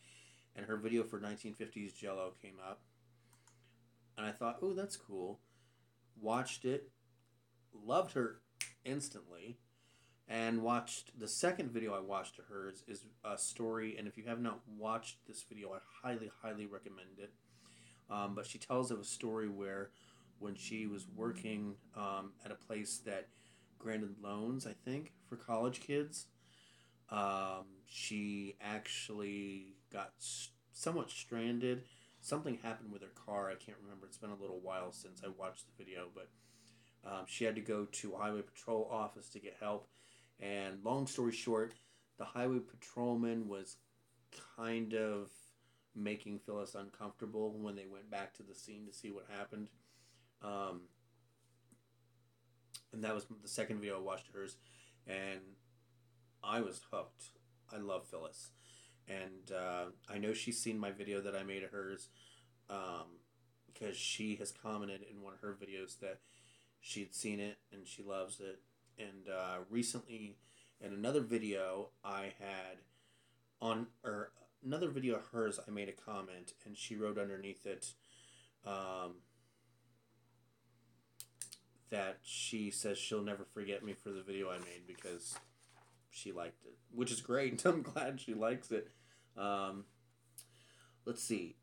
And her video for 1950s Jello came up. And I thought, oh, that's cool. Watched it. Loved her instantly. And watched the second video I watched of hers is a story. And if you have not watched this video, I highly, highly recommend it. But she tells of a story where when she was working at a place that granted loans, I think, for college kids, she actually got somewhat stranded. Something happened with her car. I can't remember. It's been a little while since I watched the video, but she had to go to a highway patrol office to get help. And long story short, the highway patrolman was kind of making Phyllis uncomfortable when they went back to the scene to see what happened. And that was the second video I watched of hers, and I was hooked. I love Phyllis. And I know she's seen my video that I made of hers, because she has commented in one of her videos that she'd seen it and she loves it. And recently, in another video I had another video of hers, I made a comment, and she wrote underneath it that she says she'll never forget me for the video I made because she liked it, which is great. I'm glad she likes it. Let's see.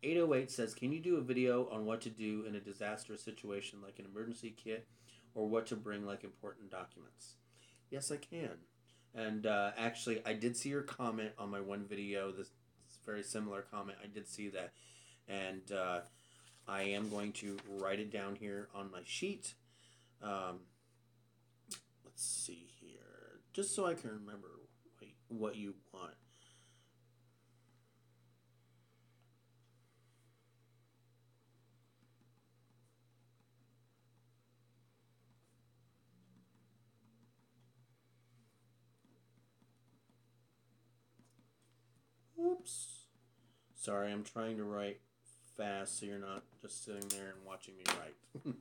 808 says, can you do a video on what to do in a disastrous situation like an emergency kit, or what to bring like important documents? Yes, I can. And actually, I did see your comment on my one video, this very similar comment. I did see that. And I am going to write it down here on my sheet. Let's see here. Just so I can remember what you want. Oops. Sorry, I'm trying to write fast so you're not just sitting there and watching me write.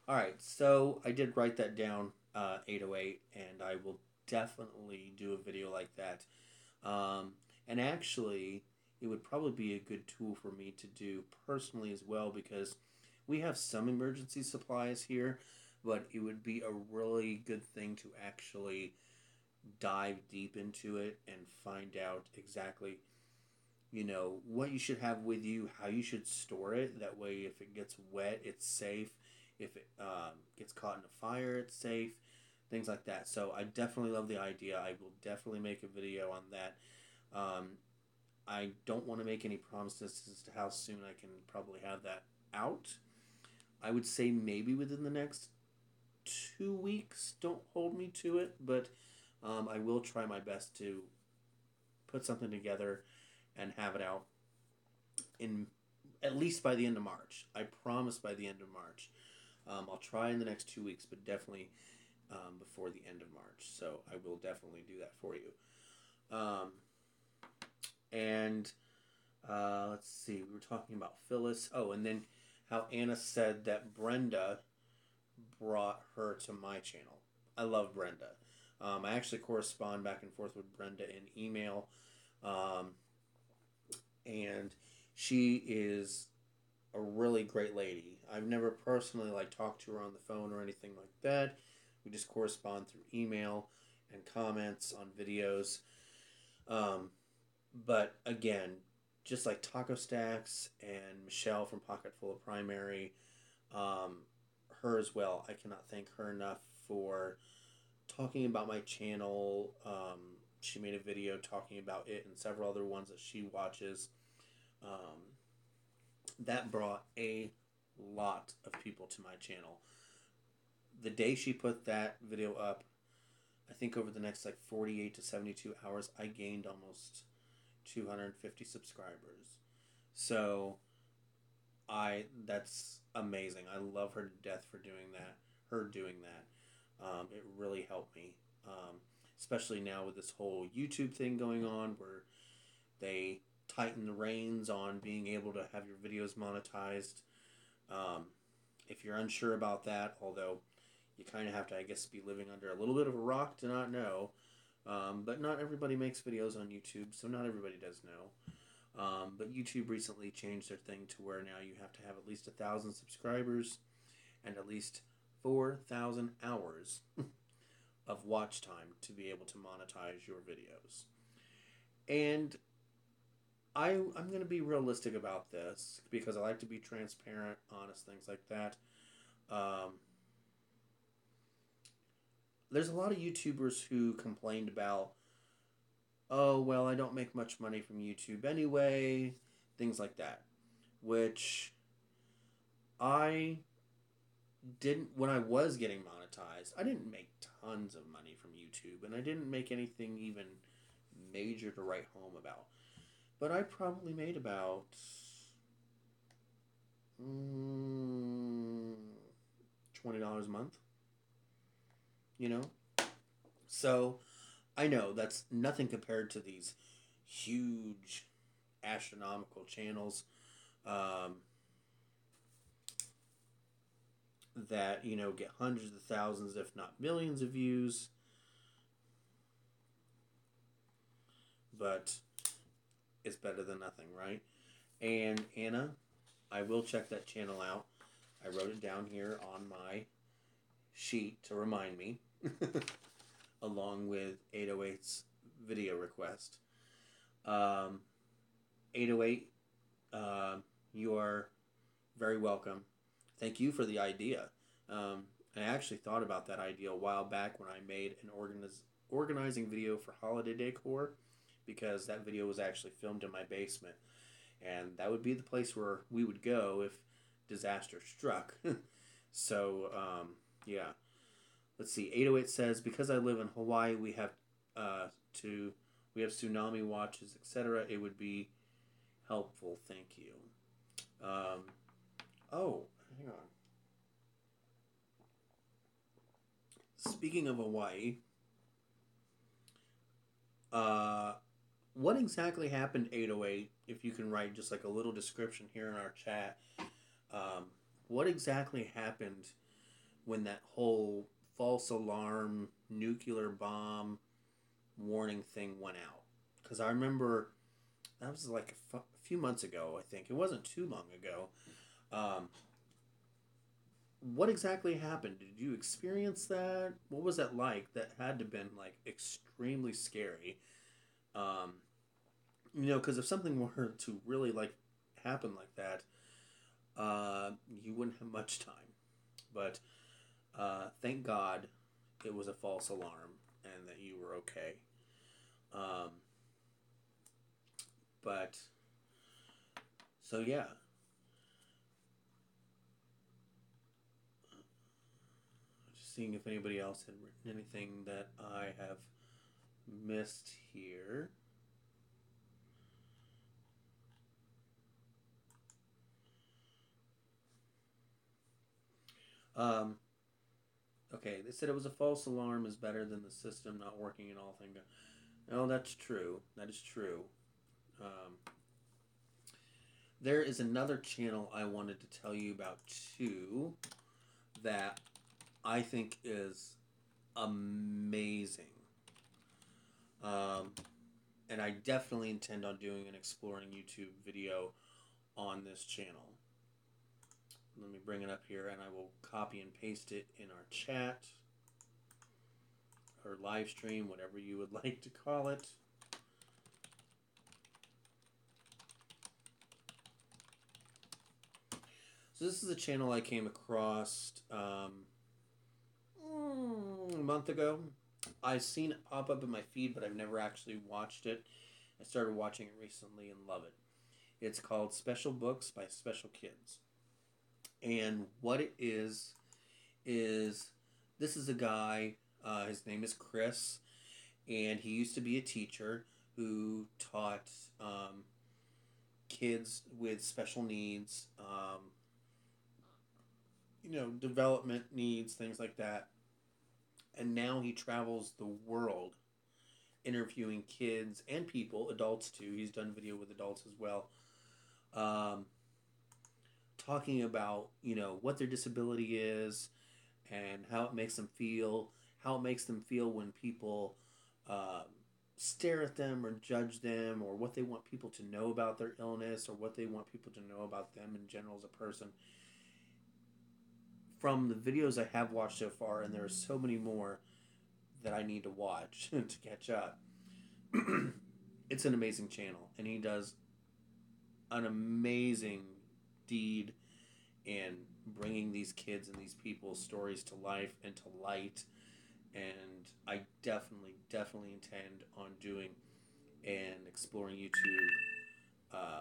Alright, so I did write that down 808, and I will definitely do a video like that. And actually, it would probably be a good tool for me to do personally as well, because we have some emergency supplies here, but it would be a really good thing to actually dive deep into it and find out exactly, what you should have with you, how you should store it. That way, if it gets wet, it's safe. If it gets caught in a fire, it's safe. Things like that. So I definitely love the idea. I will definitely make a video on that. Um, I don't want to make any promises as to how soon I can probably have that out. I would say maybe within the next 2 weeks. Don't hold me to it, but I will try my best to put something together and have it out in at least by the end of March. I promise by the end of March. I'll try in the next 2 weeks, but definitely before the end of March. So I will definitely do that for you. And let's see, we were talking about Phyllis. Oh, and then how Anna said that Brenda brought her to my channel. I love Brenda. I actually correspond back and forth with Brenda in email. And she is a really great lady. I've never personally talked to her on the phone or anything like that. We just correspond through email and comments on videos. But again, just like Taco Stacks and Michelle from Pocketful of Primary, her as well. I cannot thank her enough for talking about my channel. She made a video talking about it and several other ones that she watches. That brought a lot of people to my channel. The day she put that video up, I think over the next 48 to 72 hours, I gained almost 250 subscribers. So that's amazing. I love her to death for doing that. Her doing that. It really helped me. Especially now with this whole YouTube thing going on, where they tighten the reins on being able to have your videos monetized. If you're unsure about that, although you kind of have to, I guess, be living under a little bit of a rock to not know. But not everybody makes videos on YouTube, so not everybody does know. But YouTube recently changed their thing to where now you have to have at least 1,000 subscribers and at least 4,000 hours of watch time to be able to monetize your videos. And I'm going to be realistic about this because I like to be transparent, honest, things like that. There's a lot of YouTubers who complained about, oh, well, I don't make much money from YouTube anyway, things like that. Which I didn't, when I was getting monetized, I didn't make tons of money from YouTube, and I didn't make anything even major to write home about. But I probably made about $20 a month. So I know that's nothing compared to these huge astronomical channels that get hundreds of thousands, if not millions, of views. But it's better than nothing, right? And Anna, I will check that channel out. I wrote it down here on my sheet to remind me, along with 808's video request. 808, you are very welcome. Thank you for the idea. I actually thought about that idea a while back when I made an organizing video for holiday decor, because that video was actually filmed in my basement. And that would be the place where we would go if disaster struck. So, yeah. Let's see. 808 says, because I live in Hawaii, we have tsunami watches, etc. It would be helpful. Thank you. Oh, hang on. Speaking of Hawaii, what exactly happened, 808? If you can write just a little description here in our chat. What exactly happened when that whole false alarm nuclear bomb warning thing went out. Because I remember that was like a few months ago, I think. It wasn't too long ago. Um, what exactly happened? Did you experience that? What was that like? That had to have been like extremely scary. Um, because if something were to really like happen like that, you wouldn't have much time. But thank God it was a false alarm and that you were okay. Um, but so yeah, just seeing if anybody else had written anything that I have missed here. Um, okay, they said it was a false alarm is better than the system not working and all things. No, that's true. That is true. Um, there is another channel I wanted to tell you about too that I think is amazing. Um, and I definitely intend on doing an exploring YouTube video on this channel. Let me bring it up here and I will copy and paste it in our chat or live stream, whatever you would like to call it. So this is a channel I came across a month ago. I've seen it pop up in my feed, but I've never actually watched it. I started watching it recently and love it. It's called Special Books by Special Kids. And what it is this is a guy, his name is Chris, and he used to be a teacher who taught kids with special needs, development needs, things like that. And now he travels the world interviewing kids and people, adults too. He's done video with adults as well. Um, Talking about, what their disability is and how it makes them feel, how it makes them feel when people uh, stare at them or judge them, or what they want people to know about their illness, or what they want people to know about them in general as a person. From the videos I have watched so far, and there are so many more that I need to watch to catch up, it's an amazing channel, and he does an amazing deed in bringing these kids and these people's stories to life and to light. And I definitely intend on doing and exploring uh,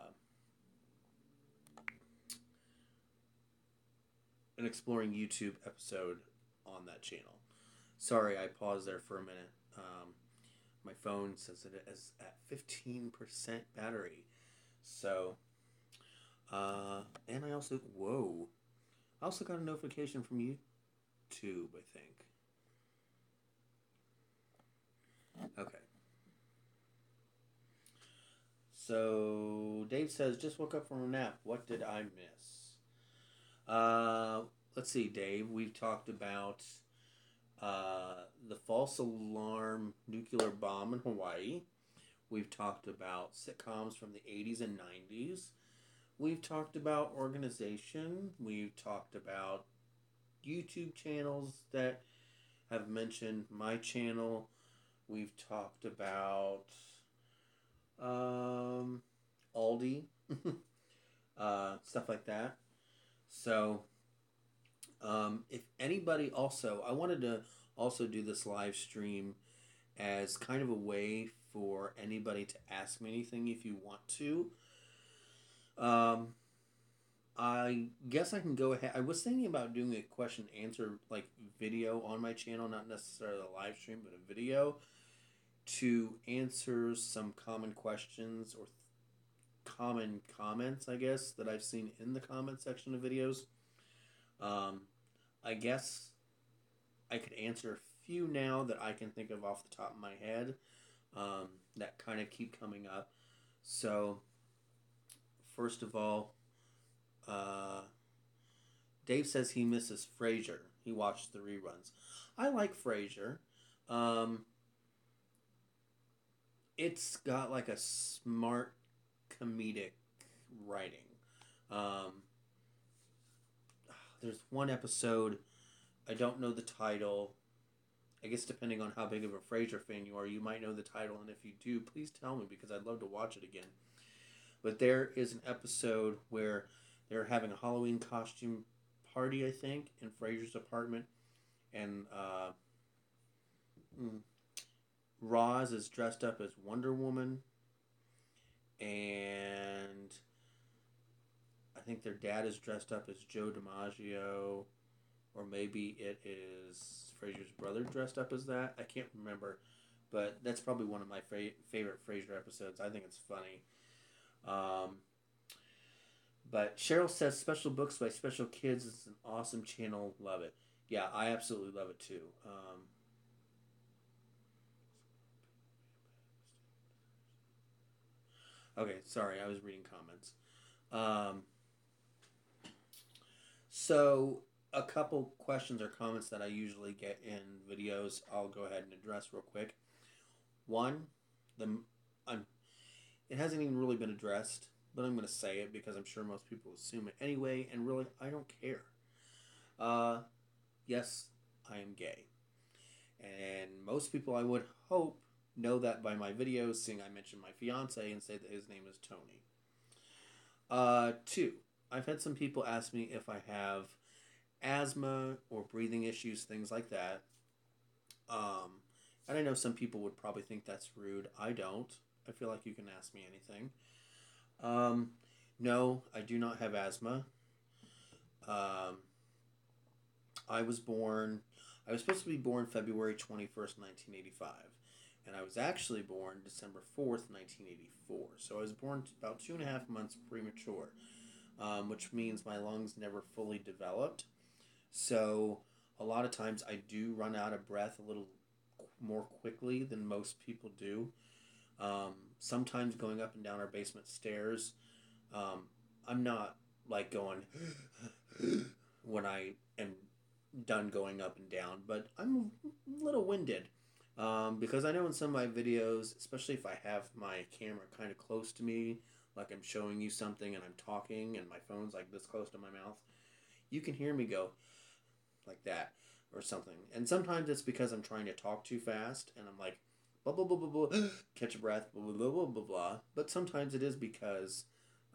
YouTube episode on that channel. Sorry, I paused there for a minute. My phone says it is at 15% battery. So, and I also, I also got a notification from YouTube, I think. Okay. So, Dave says, just woke up from a nap. What did I miss? Let's see, Dave. We've talked about the false alarm nuclear bomb in Hawaii. We've talked about sitcoms from the 80's and 90's. We've talked about organization. We've talked about YouTube channels that have mentioned my channel. We've talked about Aldi, stuff like that. So, if anybody also, I wanted to also do this live stream as kind of a way for anybody to ask me anything if you want to. I guess I can go ahead. I was thinking about doing a question answer like video on my channel, not necessarily a live stream, but a video to answer some common questions or common comments, I guess, that I've seen in the comment section of videos. I guess I could answer a few now that I can think of off the top of my head that kind of keep coming up. So, first of all, Dave says he misses Frasier. He watched the reruns. I like Frasier. Um, it's got like a smart comedic writing. Um, there's one episode, I don't know the title. I guess depending on how big of a Frasier fan you are, you might know the title, and if you do, please tell me because I'd love to watch it again. But there is an episode where they're having a Halloween costume party, I think, in Frasier's apartment, and mm, Roz is dressed up as Wonder Woman, and I think their dad is dressed up as Joe DiMaggio, or maybe it is Frasier's brother dressed up as that. I can't remember, but that's probably one of my favorite Frasier episodes. I think it's funny. Um, but Cheryl says special books by special kids is an awesome channel. Love it. Yeah, I absolutely love it too. Okay, sorry, I was reading comments. Um, so a couple questions or comments that I usually get in videos, I'll go ahead and address real quick. One, the I'm, it hasn't even really been addressed, but I'm going to say it because I'm sure most people assume it anyway, and really, I don't care. Uh, yes, I am gay. And most people, I would hope, know that by my videos, seeing I mention my fiance and say that his name is Tony. Two, I've had some people ask me if I have asthma or breathing issues, things like that. Um, and I know some people would probably think that's rude. I don't. I feel like you can ask me anything. Um, no, I do not have asthma. Um, I was born, I was supposed to be born February 21st, 1985. And I was actually born December 4th, 1984. So I was born about 2.5 months premature, which means my lungs never fully developed. So a lot of times I do run out of breath a little more quickly than most people do. Sometimes going up and down our basement stairs, um, I'm not like going when I am done going up and down, but I'm a little winded. Because I know in some of my videos, especially if I have my camera kind of close to me, like I'm showing you something and I'm talking and my phone's like this close to my mouth, you can hear me go like that or something. And sometimes it's because I'm trying to talk too fast and I'm like, blah, blah, blah, blah, blah, catch a breath, blah, blah, blah, blah, blah, blah. But sometimes it is because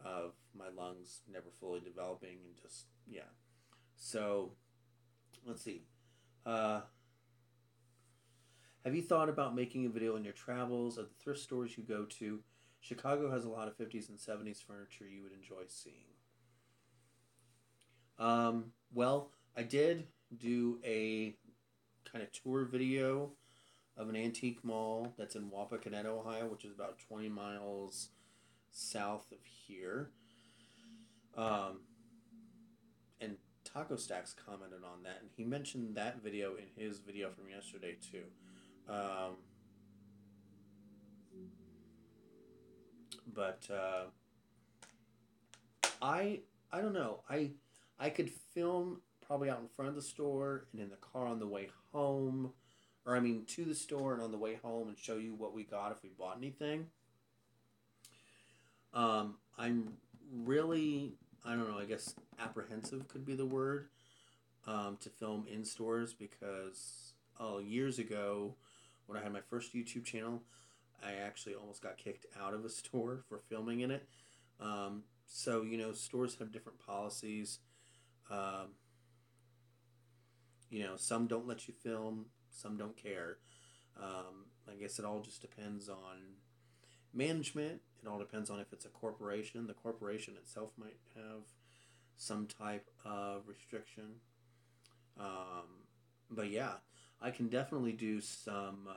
of my lungs never fully developing and just, yeah. So, let's see. Uh, have you thought about making a video on your travels of the thrift stores you go to? Chicago has a lot of 50s and 70s furniture you would enjoy seeing. Well, I did do a kind of tour video of an antique mall that's in Wapakoneta, Ohio, which is about 20 miles south of here. Um, and Taco Stacks commented on that, and he mentioned that video in his video from yesterday too. Um, but I I don't know. I could film probably out in front of the store and in the car on the way home, or I mean to the store and on the way home and show you what we got if we bought anything. I'm really, I don't know, I guess apprehensive could be the word, to film in stores because, oh, years ago when I had my first YouTube channel, I actually almost got kicked out of a store for filming in it. So, stores have different policies. Um, some don't let you film, some don't care. I guess it all just depends on management. It all depends on if it's a corporation. The corporation itself might have some type of restriction. Um, but yeah, I can definitely do some.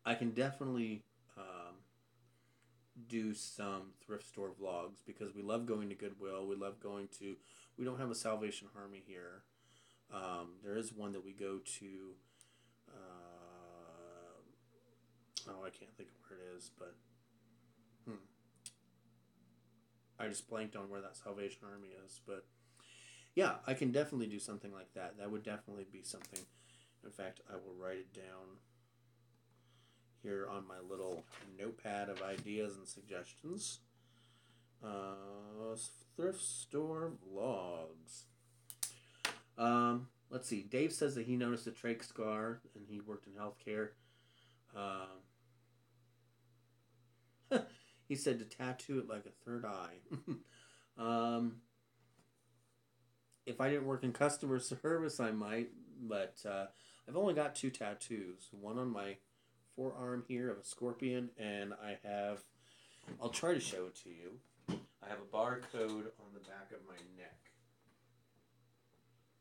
I can definitely do some thrift store vlogs because we love going to Goodwill. We love going to. We don't have a Salvation Army here. There is one that we go to. Oh, I can't think of where it is, but hmm. I just blanked on where that Salvation Army is. But yeah, I can definitely do something like that. That would definitely be something. In fact, I will write it down here on my little notepad of ideas and suggestions. Thrift store vlogs. Let's see. Dave says that he noticed a trach scar and he worked in healthcare. He said to tattoo it like a third eye. If I didn't work in customer service, I might, but I've only got 2 tattoos. One on my forearm here of a scorpion, and I'll try to show it to you. I have a barcode on the back of my neck.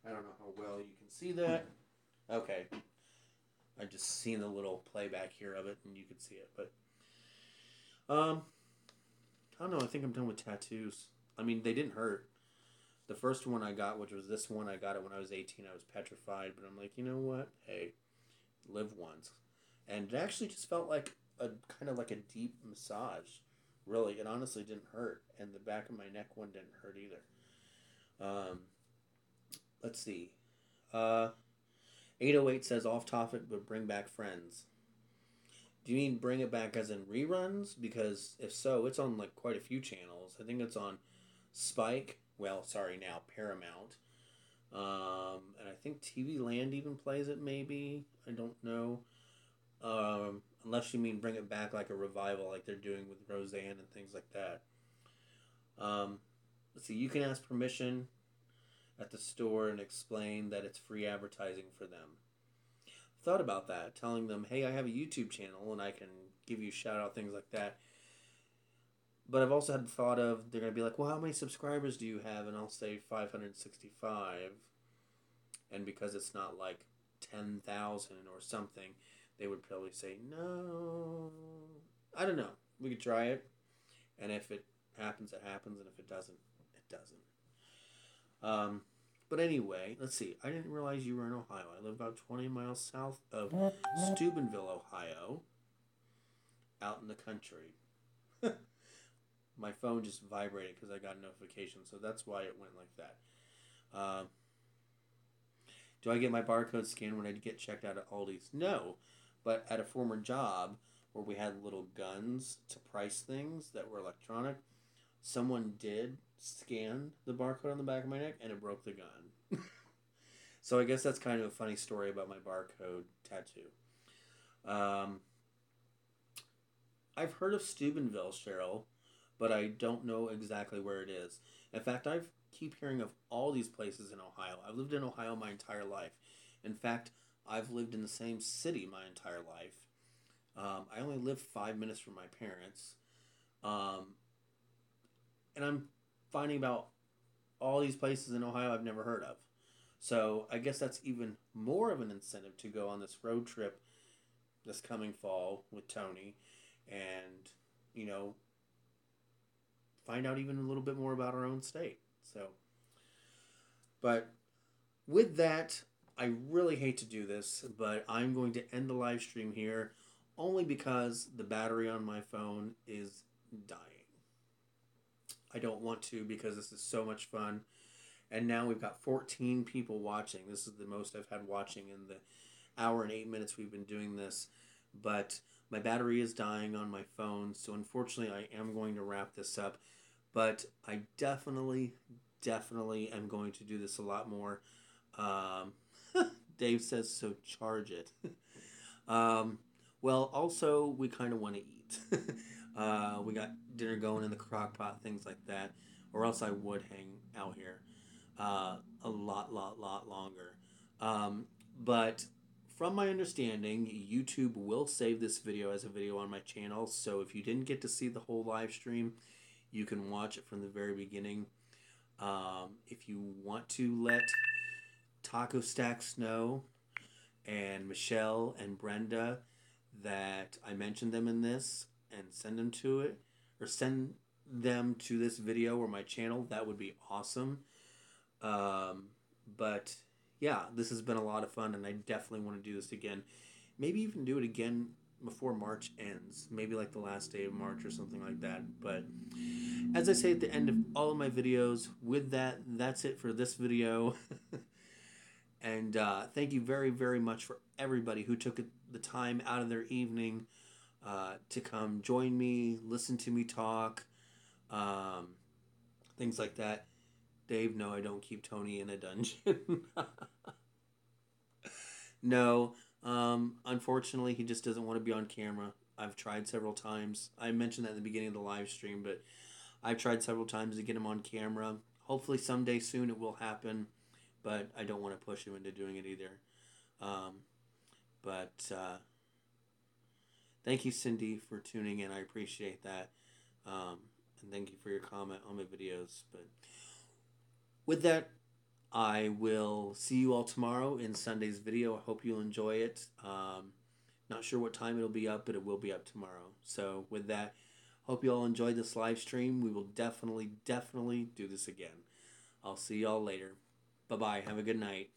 I don't know how well you can see that. Okay. I've just seen the little playback here of it, and you can see it. But, I don't know. I think I'm done with tattoos. I mean, they didn't hurt. The first one I got, which was this one, I got it when I was 18. I was petrified, but I'm like, you know what? Hey, live once. And it actually just felt like a kind of like a deep massage. Really, it honestly didn't hurt. And the back of my neck one didn't hurt either. Let's see. 808 says off topic, but bring back Friends. Do you mean bring it back as in reruns? Because if so, it's on like quite a few channels. I think it's on Spike. Well, sorry, now Paramount. And I think TV Land even plays it, maybe. I don't know. Unless you mean bring it back like a revival, like they're doing with Roseanne and things like that. Let's see. You can ask permission at the store and explain that it's free advertising for them. Thought about that, telling them, hey, I have a YouTube channel and I can give you shout out, things like that. But I've also had the thought of, they're going to be like, well, how many subscribers do you have? And I'll say 565. And because it's not like 10,000 or something, they would probably say, no. I don't know. We could try it. And if it happens, it happens. And if it doesn't, it doesn't. But anyway, let's see. I didn't realize you were in Ohio. I live about 20 miles south of Steubenville, Ohio. Out in the country. My phone just vibrated because I got a notification. So that's why it went like that. Do I get my barcode scanned when I get checked out at Aldi's? No. But at a former job where we had little guns to price things that were electronic, someone did scan the barcode on the back of my neck and it broke the gun. So I guess that's kind of a funny story about my barcode tattoo. I've heard of Steubenville, Cheryl, but I don't know exactly where it is. In fact, I keep hearing of all these places in Ohio. I've lived in Ohio my entire life. In fact, I've lived in the same city my entire life. I only live 5 minutes from my parents. And I'm finding about all these places in Ohio I've never heard of. So I guess that's even more of an incentive to go on this road trip this coming fall with Tony and, you know, find out even a little bit more about our own state. So, but with that, I really hate to do this, but I'm going to end the live stream here only because the battery on my phone is dying. I don't want to because this is so much fun. And now we've got 14 people watching. This is the most I've had watching in the hour and 8 minutes we've been doing this. But my battery is dying on my phone, so unfortunately I am going to wrap this up. But I definitely am going to do this a lot more. Dave says, so charge it. Well, also, we kind of want to eat. We got dinner going in the crock pot, things like that. Or else I would hang out here a lot longer. But from my understanding, YouTube will save this video as a video on my channel. So if you didn't get to see the whole live stream, you can watch it from the very beginning. If you want to let Taco Stacks know and Michelle and Brenda that I mentioned them in this and send them to it, or send them to this video or my channel, that would be awesome. But yeah, this has been a lot of fun and I definitely want to do this again. Maybe even do it again before March ends, maybe like the last day of March or something like that. But as I say at the end of all of my videos, with that, that's it for this video. And thank you very, very much for everybody who took the time out of their evening to come join me, listen to me talk, um, things like that. Dave, no, I don't keep Tony in a dungeon. No, unfortunately, he just doesn't want to be on camera. I've tried several times. I mentioned that in the beginning of the live stream, but I've tried several times to get him on camera. Hopefully, someday soon it will happen, but I don't want to push him into doing it either. Um, but thank you, Cindy, for tuning in. I appreciate that. And thank you for your comment on my videos. But with that, I will see you all tomorrow in Sunday's video. I hope you'll enjoy it. Not sure what time it'll be up, but it will be up tomorrow. So with that, hope you all enjoyed this live stream. We will definitely do this again. I'll see y'all later. Bye-bye. Have a good night.